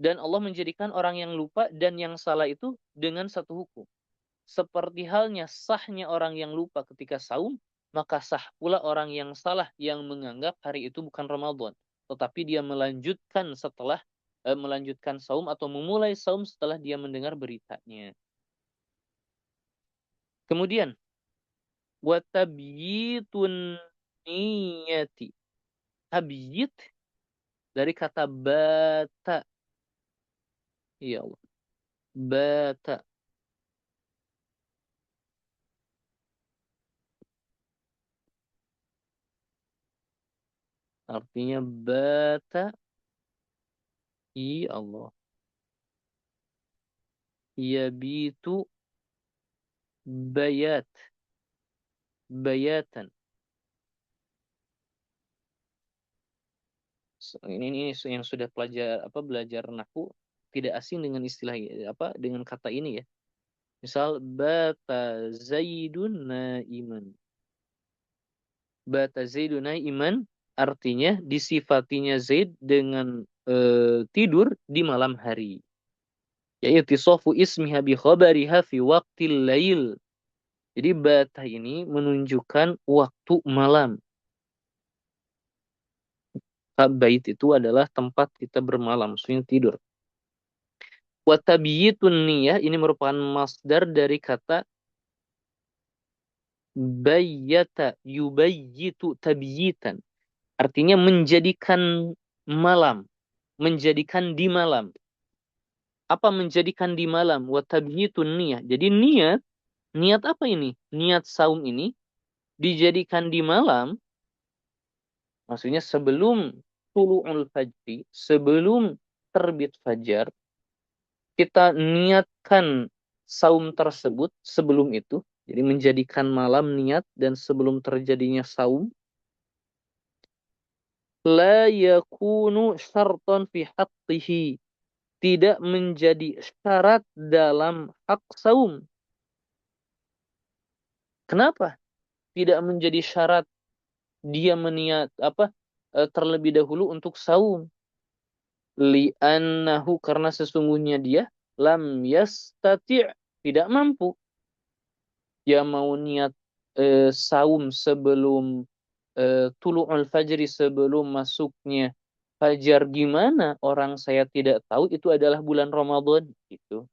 Dan Allah menjadikan orang yang lupa dan yang salah itu dengan satu hukum. Seperti halnya sahnya orang yang lupa ketika saum, maka sah pula orang yang salah yang menganggap hari itu bukan Ramadan, tetapi dia melanjutkan setelah melanjutkan saum atau memulai saum setelah dia mendengar beritanya. Kemudian wa tabyitun niyati. Tabyit Dari kata bata. Ya Allah. Bata. Artinya bata. Ya Allah. Yabitu bayat. Bayatan. Ini yang sudah belajar nahwu tidak asing dengan istilah dengan kata ini ya. Misal bata zaidun naiman. Bata zaidun naiman artinya disifatinya Zaid dengan tidur di malam hari. Yaitu sofu ismiha bi khabariha fi waqtil lail. Jadi bata ini menunjukkan waktu malam. Bait itu adalah tempat kita bermalam, maksudnya tidur. Wa tabyitun niyah ini merupakan masdar dari kata bayyata yubayyitu tabyitan. Artinya menjadikan malam, menjadikan di malam. Apa menjadikan di malam? Wa tabyitun niyah. Jadi niat apa ini? Niat saum ini dijadikan di malam, maksudnya sebelum tulu'ul fajri, sebelum terbit fajar, kita niatkan saum tersebut sebelum itu. Jadi menjadikan malam niat dan sebelum terjadinya saum. La yakunu syartan fi haqqihi. Tidak menjadi syarat dalam hak saum. Kenapa? Tidak menjadi syarat dia terlebih dahulu untuk saum. Li'annahu karena sesungguhnya dia lam yastati' tidak mampu. Dia mau niat saum sebelum tulu'ul fajri, sebelum masuknya fajar, gimana orang saya tidak tahu itu adalah bulan Ramadan gitu.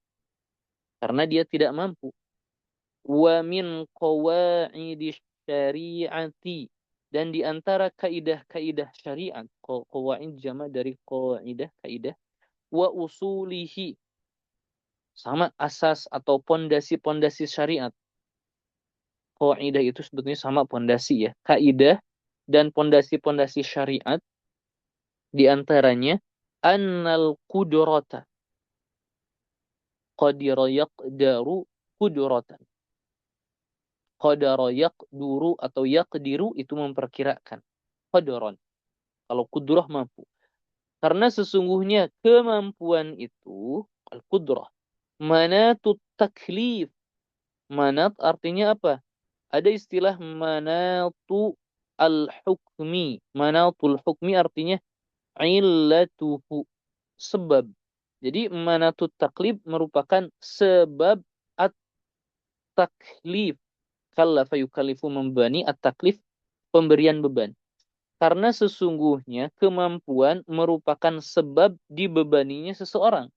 Karena dia tidak mampu. Wa min qawaidi syari'ati, dan di antara kaidah-kaidah syariat, qawaid jama dari qaidah, kaidah, wa usulihi, sama asas atau pondasi-pondasi syariat. Qaidah itu sebetulnya sama pondasi ya. Kaidah dan pondasi-pondasi syariat di antaranya annal qudrata qadira yaqdaru qudratan. Qadara yaqduru atau yaqdiru itu memperkirakan. Qadaran. Kalau kudrah mampu. Karena sesungguhnya kemampuan itu al-qudrah. Manatut taklif. Manat artinya apa? Ada istilah manatu al-hukmi. Manatul hukmi artinya illatuhu. Sebab. Jadi manatut taklif merupakan sebab at-taklif. Kallafa yukallifu membani at-taklif, pemberian beban. Karena sesungguhnya kemampuan merupakan sebab dibebaninya seseorang.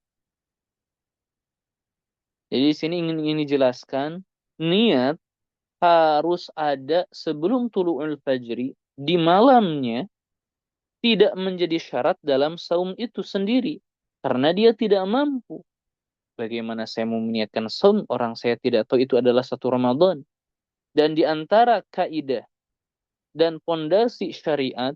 Jadi di sini ingin dijelaskan, niat harus ada sebelum tulu'ul fajri, di malamnya, tidak menjadi syarat dalam saum itu sendiri. Karena dia tidak mampu. Bagaimana saya mau meniatkan saum, orang saya tidak tahu itu adalah satu Ramadan. Dan di antara kaidah dan pondasi syariat,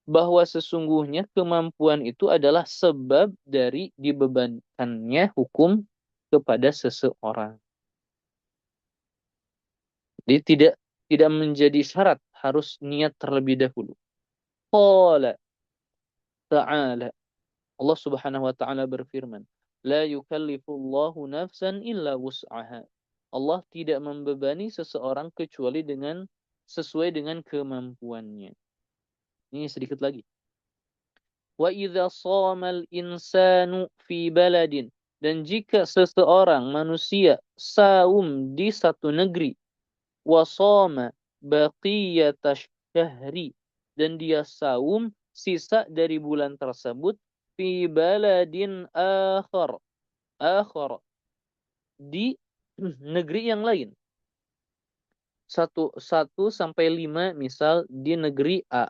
bahwa sesungguhnya kemampuan itu adalah sebab dari dibebankannya hukum kepada seseorang. Jadi tidak menjadi syarat harus niat terlebih dahulu. Qala ta'ala, Allah Subhanahu wa taala berfirman, la yukallifullahu nafsan illa wus'aha. Allah tidak membebani seseorang kecuali sesuai dengan kemampuannya. Ini sedikit lagi. Wa idza shamal insanu fi baladin, dan jika seseorang manusia saum di satu negeri, wa shama baqiyatash syahri, dan dia saum sisa dari bulan tersebut, fi baladin akhar di negeri yang lain. 1 sampai 5 misal di negeri A.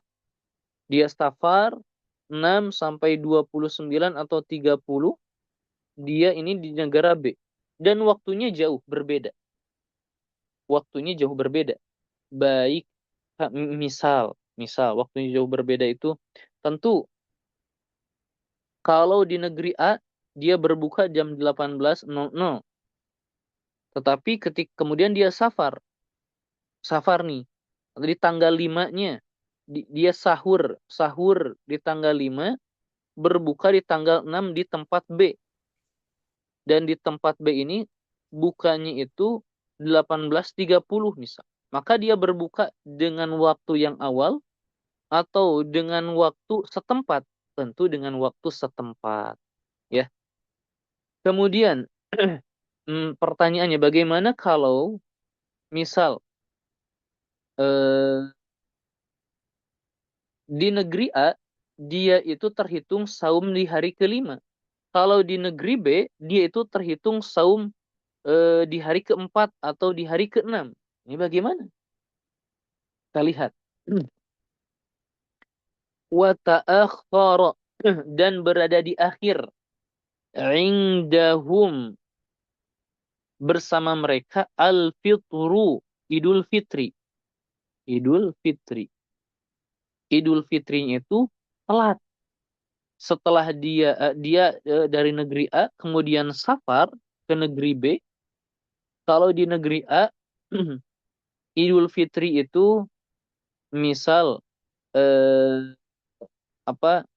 Dia safar 6 sampai 29 atau 30, dia ini di negara B. Dan waktunya jauh berbeda. Waktunya jauh berbeda. Baik, misal waktunya jauh berbeda itu tentu kalau di negeri A dia berbuka jam 18.00. Tetapi kemudian dia safar nih. Di tanggal 5-nya dia sahur di tanggal 5, berbuka di tanggal 6 di tempat B. Dan di tempat B ini bukanya itu 18.30 misal. Maka dia berbuka dengan waktu yang awal atau dengan waktu setempat. Tentu dengan waktu setempat. Ya. Kemudian pertanyaannya, bagaimana kalau misal di negeri A dia itu terhitung saum di hari kelima. Kalau di negeri B dia itu terhitung saum di hari keempat atau di hari keenam. Ini bagaimana? Kita lihat. Wa ta'akhkhara dan berada di akhir. Indahum bersama mereka al-fitru, Idul Fitri. Idul Fitri. Idul Fitrinya itu telat. Setelah dia dari negeri A kemudian safar ke negeri B. Kalau di negeri A Idul Fitri itu misal eh, apa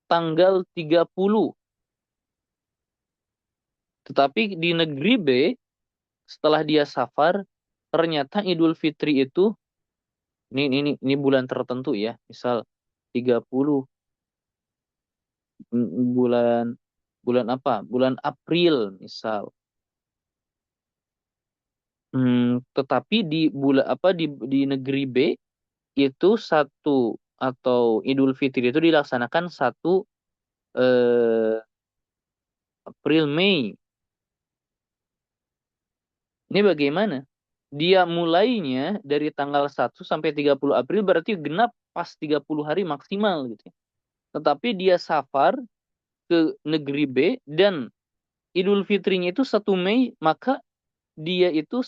tanggal 30. Tetapi di negeri B setelah dia safar ternyata Idul Fitri itu ini bulan tertentu ya. Misal 30 bulan bulan apa? Bulan April misal. Tetapi di bulan di negeri B itu satu atau Idul Fitri itu dilaksanakan 1 eh, April Mei. Ini bagaimana? Dia mulainya dari tanggal 1 sampai 30 April berarti genap pas 30 hari maksimal gitu ya. Tetapi dia safar ke negeri B dan Idul Fitrinya itu 1 Mei, maka dia itu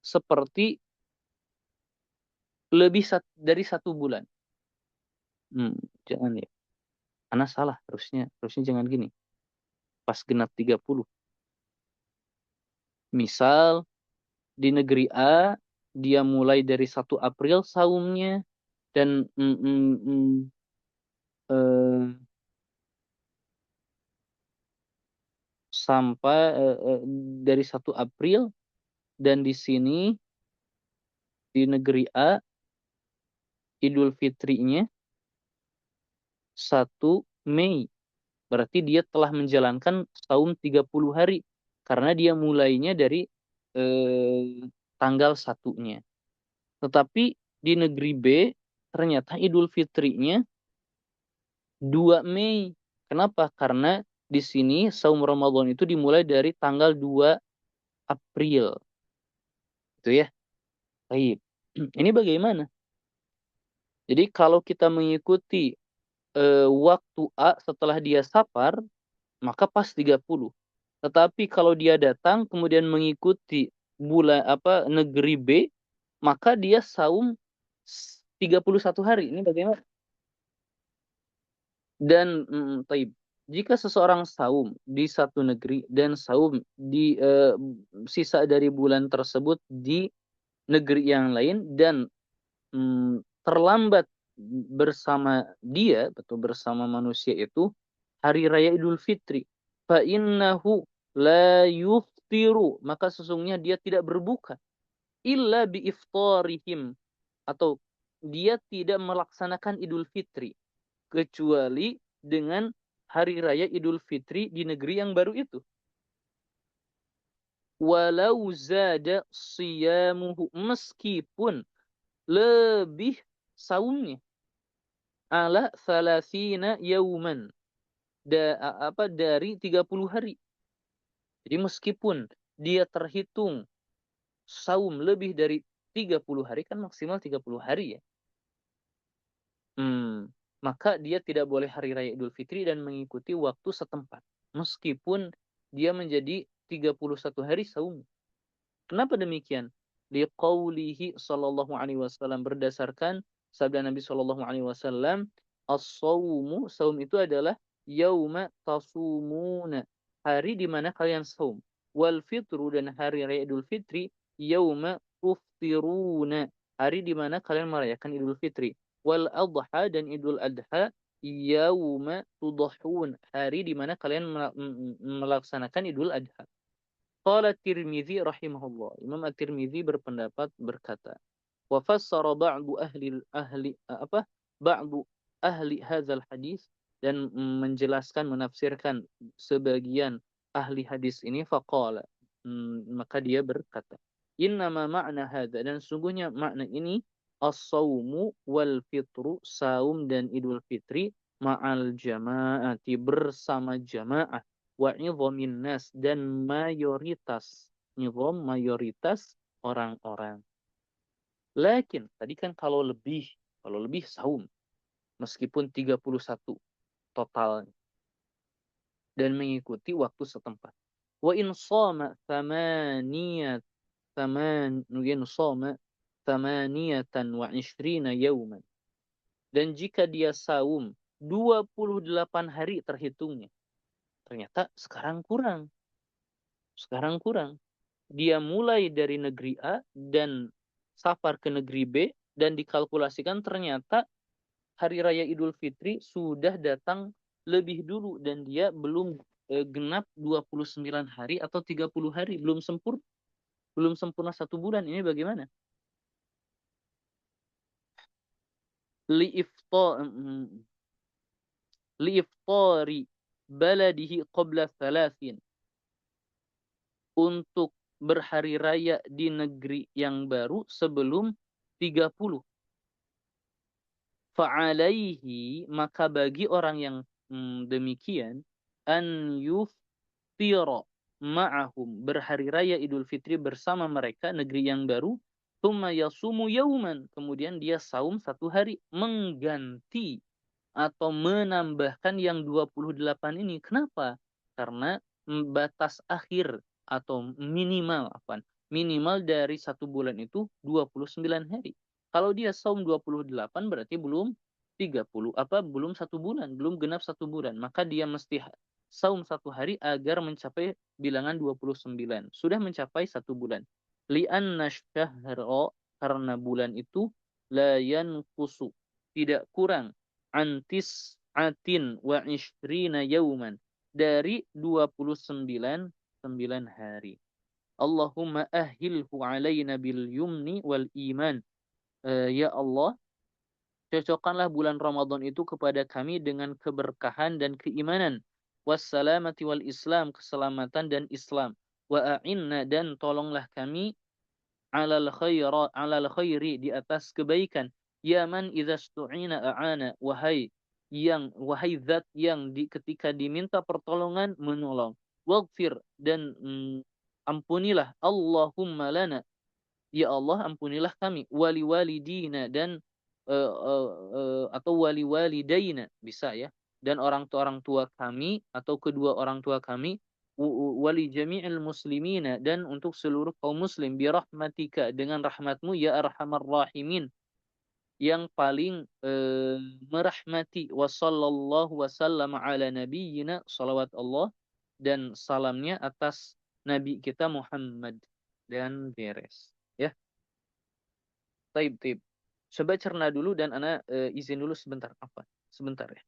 seperti lebih dari 1 bulan. Jangan ya. Karena salah harusnya jangan gini. Pas genap 30. Misal di negeri A dia mulai dari 1 April saumnya dan eh, sampai dari 1 April, dan di sini di negeri A Idul Fitrinya 1 Mei. Berarti dia telah menjalankan saum 30 hari karena dia mulainya dari tanggal 1-nya. Tetapi di negeri B ternyata Idul Fitrinya 2 Mei. Kenapa? Karena di sini saum Ramadan itu dimulai dari tanggal 2 April. Itu ya. Baik. Ini bagaimana? Jadi kalau kita mengikuti waktu A setelah dia safar, maka pas 30. Tetapi kalau dia datang kemudian mengikuti negeri B, maka dia saum 31 hari. Ini bagaimana? Dan taib. Jika seseorang saum di satu negeri dan saum di sisa dari bulan tersebut di negeri yang lain dan terlambat bersama dia, betul bersama manusia itu, hari raya Idul Fitri. Fa innahu la yuftiru, maka sesungguhnya dia tidak berbuka. Illa bi iftarihim, atau dia tidak melaksanakan Idul Fitri kecuali dengan hari raya Idul Fitri di negeri yang baru itu. Walau zada siyamuhu, meskipun lebih saumnya ala salasina yauman dari 30 hari. Jadi meskipun dia terhitung saum lebih dari 30 hari, kan maksimal 30 hari ya. maka dia tidak boleh hari raya Idul Fitri dan mengikuti waktu setempat. Meskipun dia menjadi 31 hari saum. Kenapa demikian? Liqaulihi sallallahu alaihi wasallam, berdasarkan sabda Nabi sallallahu alaihi wasallam, as-saumu, saum itu adalah yauma tasumuna, hari di mana kalian saum. Wal fitru, dan hari raya Idul Fitri, yauma tuftiruna, hari di mana kalian merayakan Idul Fitri. Wal adha, dan Idul Adha, yauma tudahun, hari di mana kalian melaksanakan Idul Adha. Qala Tirmizi rahimahullah. Imam At-Tirmizi berpendapat berkata, wa fassara ba'du ahli hadzal hadis, dan menjelaskan, menafsirkan sebagian ahli hadis ini, faqala, maka dia berkata, innama ma'na hadza, dan sungguhnya makna ini, as-saumu wal fitru, saum dan Idul Fitri, ma'al jama'ati, bersama jamaah, wa idhamin nas, dan mayoritas, nizam mayoritas orang-orang. Lakin tadi kan kalau lebih saum, meskipun 31 total dan mengikuti waktu setempat. Wa in shama thamaniyat thaman shama thamaniyatan wa ishrina yauman, dan jika dia saum 28 hari terhitungnya, ternyata sekarang kurang. Dia mulai dari negeri A dan safar ke negeri B, dan dikalkulasikan ternyata hari raya Idul Fitri sudah datang lebih dulu dan dia belum genap 29 hari atau 30 hari, belum sempurna 1 bulan. Ini bagaimana? Liiftari baladihi qabla thalathin, untuk berhari raya di negeri yang baru sebelum 30. Fa'alaihi, maka bagi orang yang demikian, an yuftira ma'ahum, berhari raya Idul Fitri bersama mereka, negeri yang baru, thumma yasumu yauman, kemudian dia saum 1 hari, mengganti atau menambahkan yang 28 ini. Kenapa? Karena batas akhir atau minimal dari 1 bulan itu 29 hari. Kalau dia saum 28 berarti belum 30, belum 1 bulan, belum genap 1 bulan. Maka dia mesti saum 1 hari agar mencapai bilangan 29. Sudah mencapai 1 bulan. Li'anna syahra, karena bulan itu la yanqusu, tidak kurang, antis atin wa ishrina yauman, dari 29 hari. Allahumma ahilhu alaina bil yumni wal iman. Ya Allah, cocokkanlah bulan Ramadan itu kepada kami dengan keberkahan dan keimanan. Wassalamati wal Islam, keselamatan dan Islam. Wa a'inna, dan tolonglah kami, alal khairi, di atas kebaikan. Ya man idza stu'ina a'ana, wahai zat yang ketika diminta pertolongan menolong. Waghfir, dan ampunilah, Allahumma lana, ya Allah ampunilah kami, wali walidina, dan atau wali walidaina bisa ya, dan orang tua kami atau kedua orang tua kami, wali jami'il muslimina, dan untuk seluruh kaum muslim, bi rahmatika, dengan rahmatmu, ya arhamar rahimin, yang paling merahmati. Wa sallallahu wasallam ala nabiyyina, salawat Allah dan salamnya atas nabi kita Muhammad, dan beres ya. Taib, taib. Coba cerna dulu dan ana izin dulu sebentar. Apa? Sebentar ya.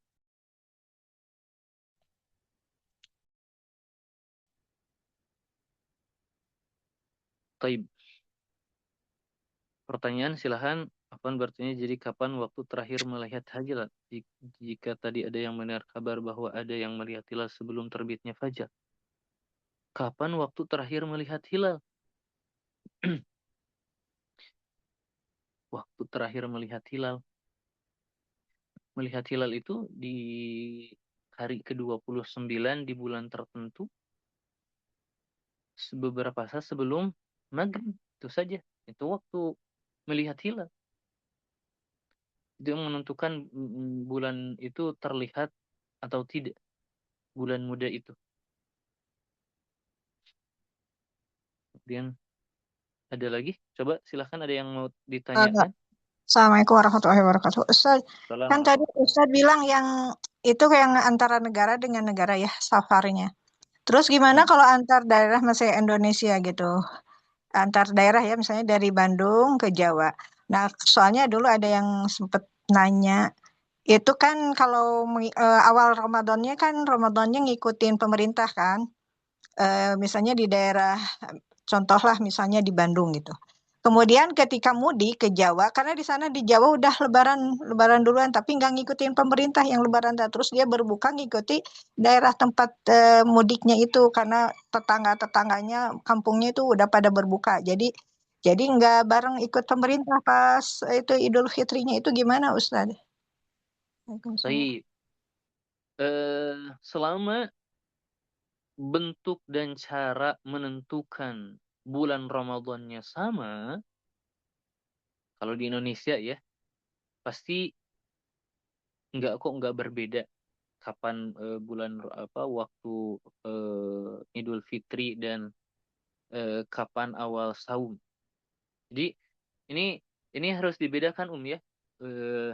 Taib. Pertanyaan silahkan. Apaan bertanya, jadi kapan waktu terakhir melihat hilal? Jika tadi ada yang mendengar kabar bahwa ada yang melihat hilal sebelum terbitnya fajar. Kapan waktu terakhir melihat hilal? Waktu terakhir melihat hilal. Melihat hilal itu di hari ke-29 di bulan tertentu, beberapa saat sebelum maghrib. Itu saja. Itu waktu melihat hilal. Itu yang menentukan bulan itu terlihat atau tidak, bulan muda itu. Kemudian ada lagi? Coba silahkan, ada yang mau Enggak. ditanyakan? Assalamualaikum warahmatullahi wabarakatuh. Ustaz, kan Assalamualaikum tadi warahmatullahi Ustaz bilang yang itu yang antara negara dengan negara ya, safarnya. Terus gimana wabarakatuh. kalau antar daerah misalnya Indonesia gitu? Antar daerah ya, misalnya dari Bandung ke Jawa. Nah, soalnya dulu ada yang sempet nanya, itu kan kalau awal Ramadannya kan Ramadannya ngikutin pemerintah kan. Misalnya di daerah, contohlah misalnya di Bandung gitu. Kemudian ketika mudik ke Jawa, karena di sana di Jawa udah lebaran duluan, tapi nggak ngikutin pemerintah yang lebaran. Terus dia berbuka ngikuti daerah tempat mudiknya itu, karena tetangga-tetangganya kampungnya itu udah pada berbuka. Jadi nggak bareng ikut pemerintah pas itu Idul Fitrinya itu gimana Ustaz? Waalaikumsalam. Baik, selama bentuk dan cara menentukan bulan Ramadannya sama, kalau di Indonesia ya, pasti nggak berbeda kapan bulan waktu Idul Fitri dan kapan awal saum. Jadi ini ini harus dibedakan ya. Eh,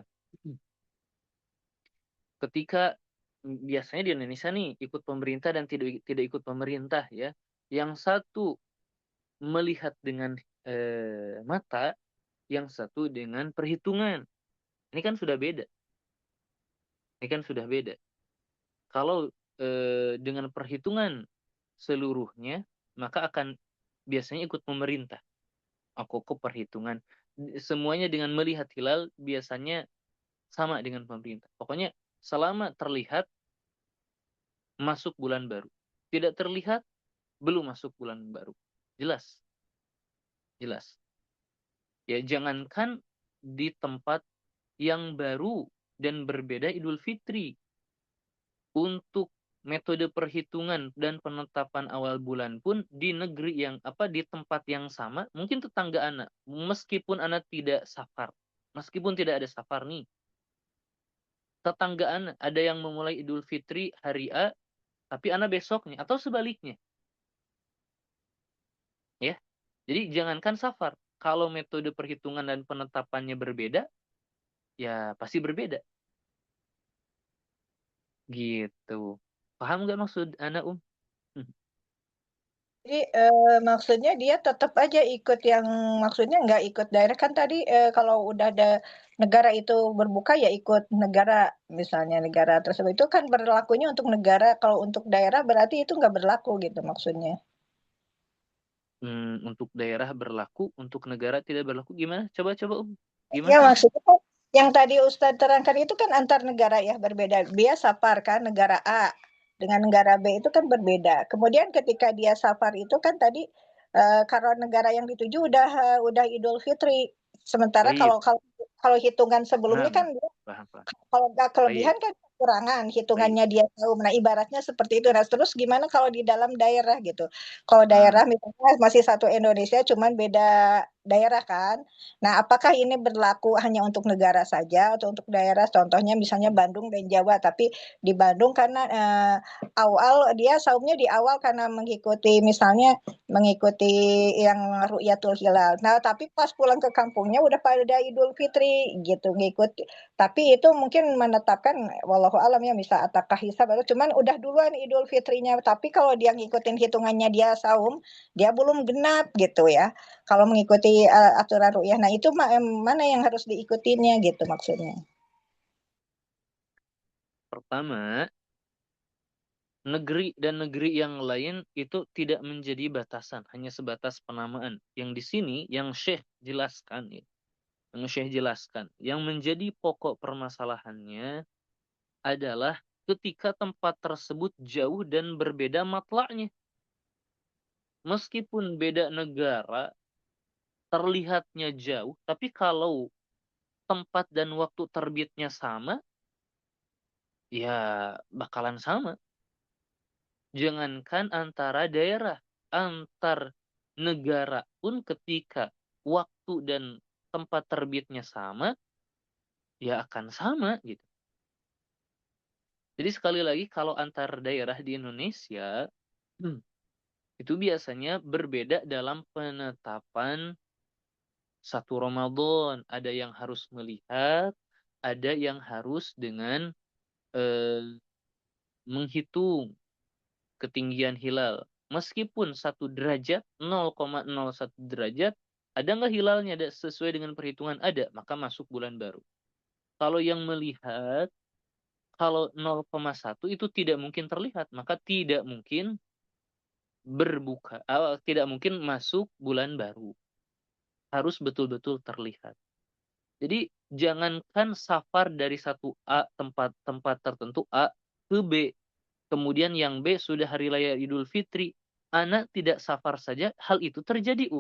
Ketika biasanya di Indonesia nih ikut pemerintah dan tidak tidak ikut pemerintah ya. Yang satu melihat dengan mata, yang satu dengan perhitungan. Ini kan sudah beda. Ini kan sudah beda. Kalau dengan perhitungan seluruhnya, maka akan biasanya ikut pemerintah. Aku ke perhitungan. Semuanya dengan melihat hilal biasanya sama dengan pemerintah. Pokoknya selama terlihat masuk bulan baru. Tidak terlihat belum masuk bulan baru. Jelas, jelas. Ya jangankan di tempat yang baru dan berbeda Idul Fitri. Untuk metode perhitungan dan penetapan awal bulan pun di negeri yang di tempat yang sama, mungkin tetangga anak, meskipun anak tidak safar, meskipun tidak ada safar nih, tetangga anak ada yang memulai Idul Fitri hari A, tapi anak besoknya atau sebaliknya, ya. Jadi jangankan safar, kalau metode perhitungan dan penetapannya berbeda, ya pasti berbeda. Gitu. Paham nggak maksud anak Jadi maksudnya dia tetap aja ikut yang maksudnya nggak ikut daerah kan tadi kalau udah ada negara itu berbuka ya ikut negara misalnya negara tersebut itu kan berlakunya untuk negara kalau untuk daerah berarti itu nggak berlaku gitu maksudnya. Untuk daerah berlaku, untuk negara tidak berlaku. Gimana? Coba Ya gimana? maksudnya kan yang tadi Ustadz terangkan itu kan antar negara ya berbeda. Dia safar kan negara A dengan negara B itu kan berbeda. Kemudian ketika dia safar itu kan tadi kalau negara yang dituju udah Idul Fitri. Sementara Baik. kalau hitungan sebelumnya kan Nah, paham, paham. kalau nggak Baik, kelebihan kan kekurangan baik. hitungannya dia tahu. Nah ibaratnya seperti itu. Nah terus gimana kalau di dalam daerah gitu? Kalau daerah Nah, misalnya masih satu Indonesia, cuman beda daerah kan. Nah apakah ini berlaku hanya untuk negara saja atau untuk daerah? Contohnya misalnya Bandung dan Jawa, tapi di Bandung karena awal dia saumnya di awal karena mengikuti yang Ru'yatul Hilal. Nah tapi pas pulang ke kampungnya udah pada Idul Fitri gitu ngikut tapi itu mungkin menetapkan wallahu alam ya misal atakah hisab atau cuman udah duluan Idul Fitrinya. Tapi kalau dia ngikutin hitungannya dia saum, dia belum genap gitu ya. Kalau mengikuti aturan ru'yah. Nah, itu mana yang harus diikutinya gitu maksudnya. pertama, negeri dan negeri yang lain itu tidak menjadi batasan, hanya sebatas penamaan. Yang di sini, yang Syekh jelaskan, ya, yang menjadi pokok permasalahannya adalah ketika tempat tersebut jauh dan berbeda matlaknya. Meskipun beda negara, terlihatnya jauh, tapi kalau tempat dan waktu terbitnya sama, ya bakalan sama. Jangankan antara daerah, antar negara pun ketika waktu dan tempat terbitnya sama, ya akan sama gitu. Jadi sekali lagi kalau antar daerah di Indonesia itu biasanya berbeda dalam penetapan satu Ramadan. Ada yang harus melihat, ada yang harus dengan menghitung ketinggian hilal. Meskipun 1 derajat, 0,01 derajat, ada nggak hilalnya sesuai dengan perhitungan? Ada, maka masuk bulan baru. Kalau yang melihat, kalau 0,1 itu tidak mungkin terlihat, maka tidak mungkin berbuka, tidak mungkin masuk bulan baru. Harus betul-betul terlihat. Jadi jangankan safar dari satu tempat tertentu A ke B, kemudian yang B sudah hari raya Idul Fitri, anak tidak safar saja hal itu terjadi.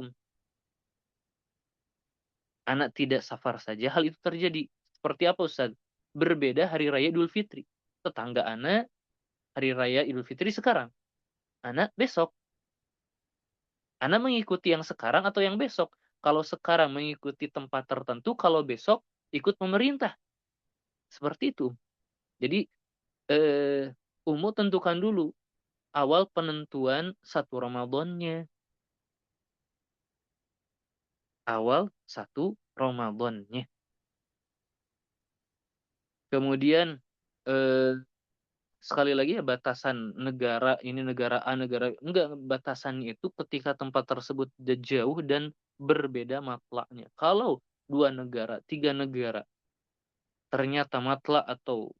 Anak tidak safar saja hal itu terjadi. Seperti apa Ustaz? Berbeda hari raya Idul Fitri. Tetangga anak hari raya Idul Fitri sekarang, anak besok. Anak mengikuti yang sekarang atau yang besok? Kalau sekarang mengikuti tempat tertentu, kalau besok ikut pemerintah. Seperti itu. Jadi Umu tentukan dulu awal penentuan satu Ramadannya. Awal satu Ramadannya. Kemudian sekali lagi ya, batasan negara ini negara A, negara enggak, batasannya itu ketika tempat tersebut jauh dan berbeda matlaknya. Kalau 2 negara, 3 negara ternyata matlak atau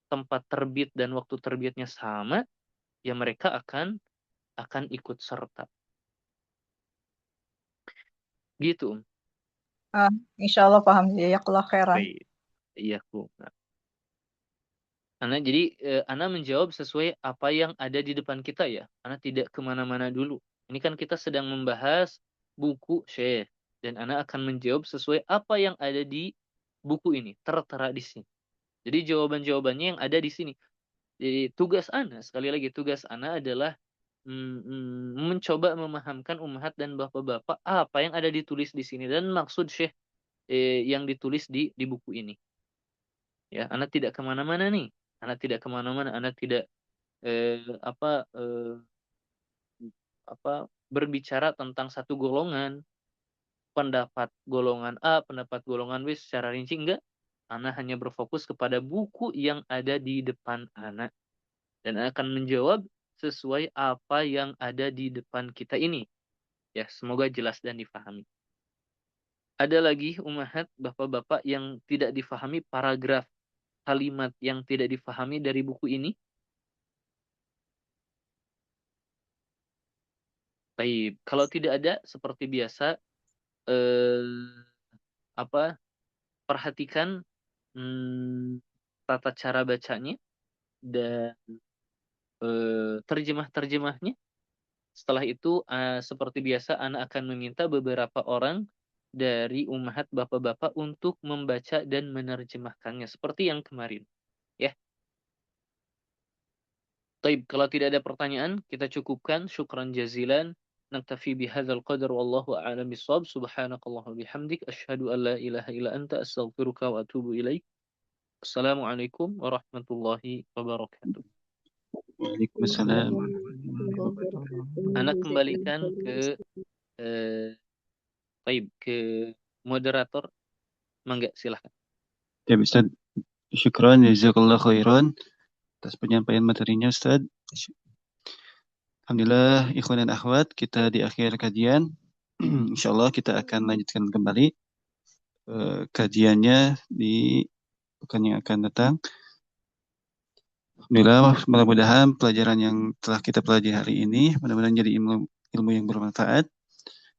tempat terbit dan waktu terbitnya sama, ya mereka akan ikut serta. Gitu. Insya Allah paham. Jazakallah khairan. Baik. Iya, Bu. Nah, jadi Ana menjawab sesuai apa yang ada di depan kita ya. Ana tidak kemana-mana dulu. Ini kan kita sedang membahas buku Syekh. Dan Ana akan menjawab sesuai apa yang ada di buku ini. Tertera di sini. Jadi jawaban-jawabannya yang ada di sini. Jadi tugas Ana, sekali lagi tugas Ana adalah mencoba memahamkan ummahat dan bapak-bapak apa yang ada ditulis di sini. Dan maksud Syekh yang ditulis di buku ini. Ya, Ana tidak kemana-mana nih. Ana tidak kemana-mana. Ana tidak berbicara tentang satu golongan, pendapat golongan A, pendapat golongan B secara rinci, enggak. Ana hanya berfokus kepada buku yang ada di depan Ana dan akan menjawab sesuai apa yang ada di depan kita ini. Ya, semoga jelas dan difahami. Ada lagi ummahat, bapak-bapak yang tidak difahami paragraf kalimat yang tidak difahami dari buku ini? Baik, kalau tidak ada seperti biasa perhatikan tata cara bacanya dan terjemah-terjemahnya. Setelah itu seperti biasa Ana akan meminta beberapa orang dari ummahat bapak-bapak untuk membaca dan menerjemahkannya seperti yang kemarin. Ya. Taib, kalau tidak ada pertanyaan, kita cukupkan. Syukran jazilan. Naktafi bihadzal qadar wallahu a'lam bissawab. Subhanakallahumma bihamdik asyhadu an la ilaha illa anta astaghfiruka wa atubu ilaik. Assalamualaikum warahmatullahi wabarakatuh. Waalaikumsalam. Anak kembalikan ke ke moderator. Mangga, silahkan. Ya, Ustaz. Syukran, jazakallah khairan atas penyampaian materinya, Ustaz. Alhamdulillah, ikhwan dan akhwat, kita di akhir kajian. Insyaallah kita akan lanjutkan kembali kajiannya di pekan yang akan datang. Alhamdulillah, mudah-mudahan pelajaran yang telah kita pelajari hari ini mudah-mudahan jadi ilmu yang bermanfaat.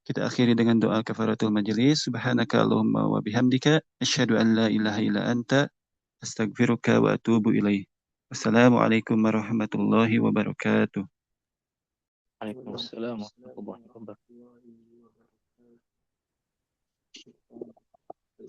Kita akhiri dengan doa kafaratul majelis. Subhanaka Allahumma wa bihamdika asyhadu an la ilaha illa anta astaghfiruka wa atubu ilaih. Wassalamualaikum warahmatullahi wabarakatuh. Waalaikumsalam warahmatullahi wabarakatuh.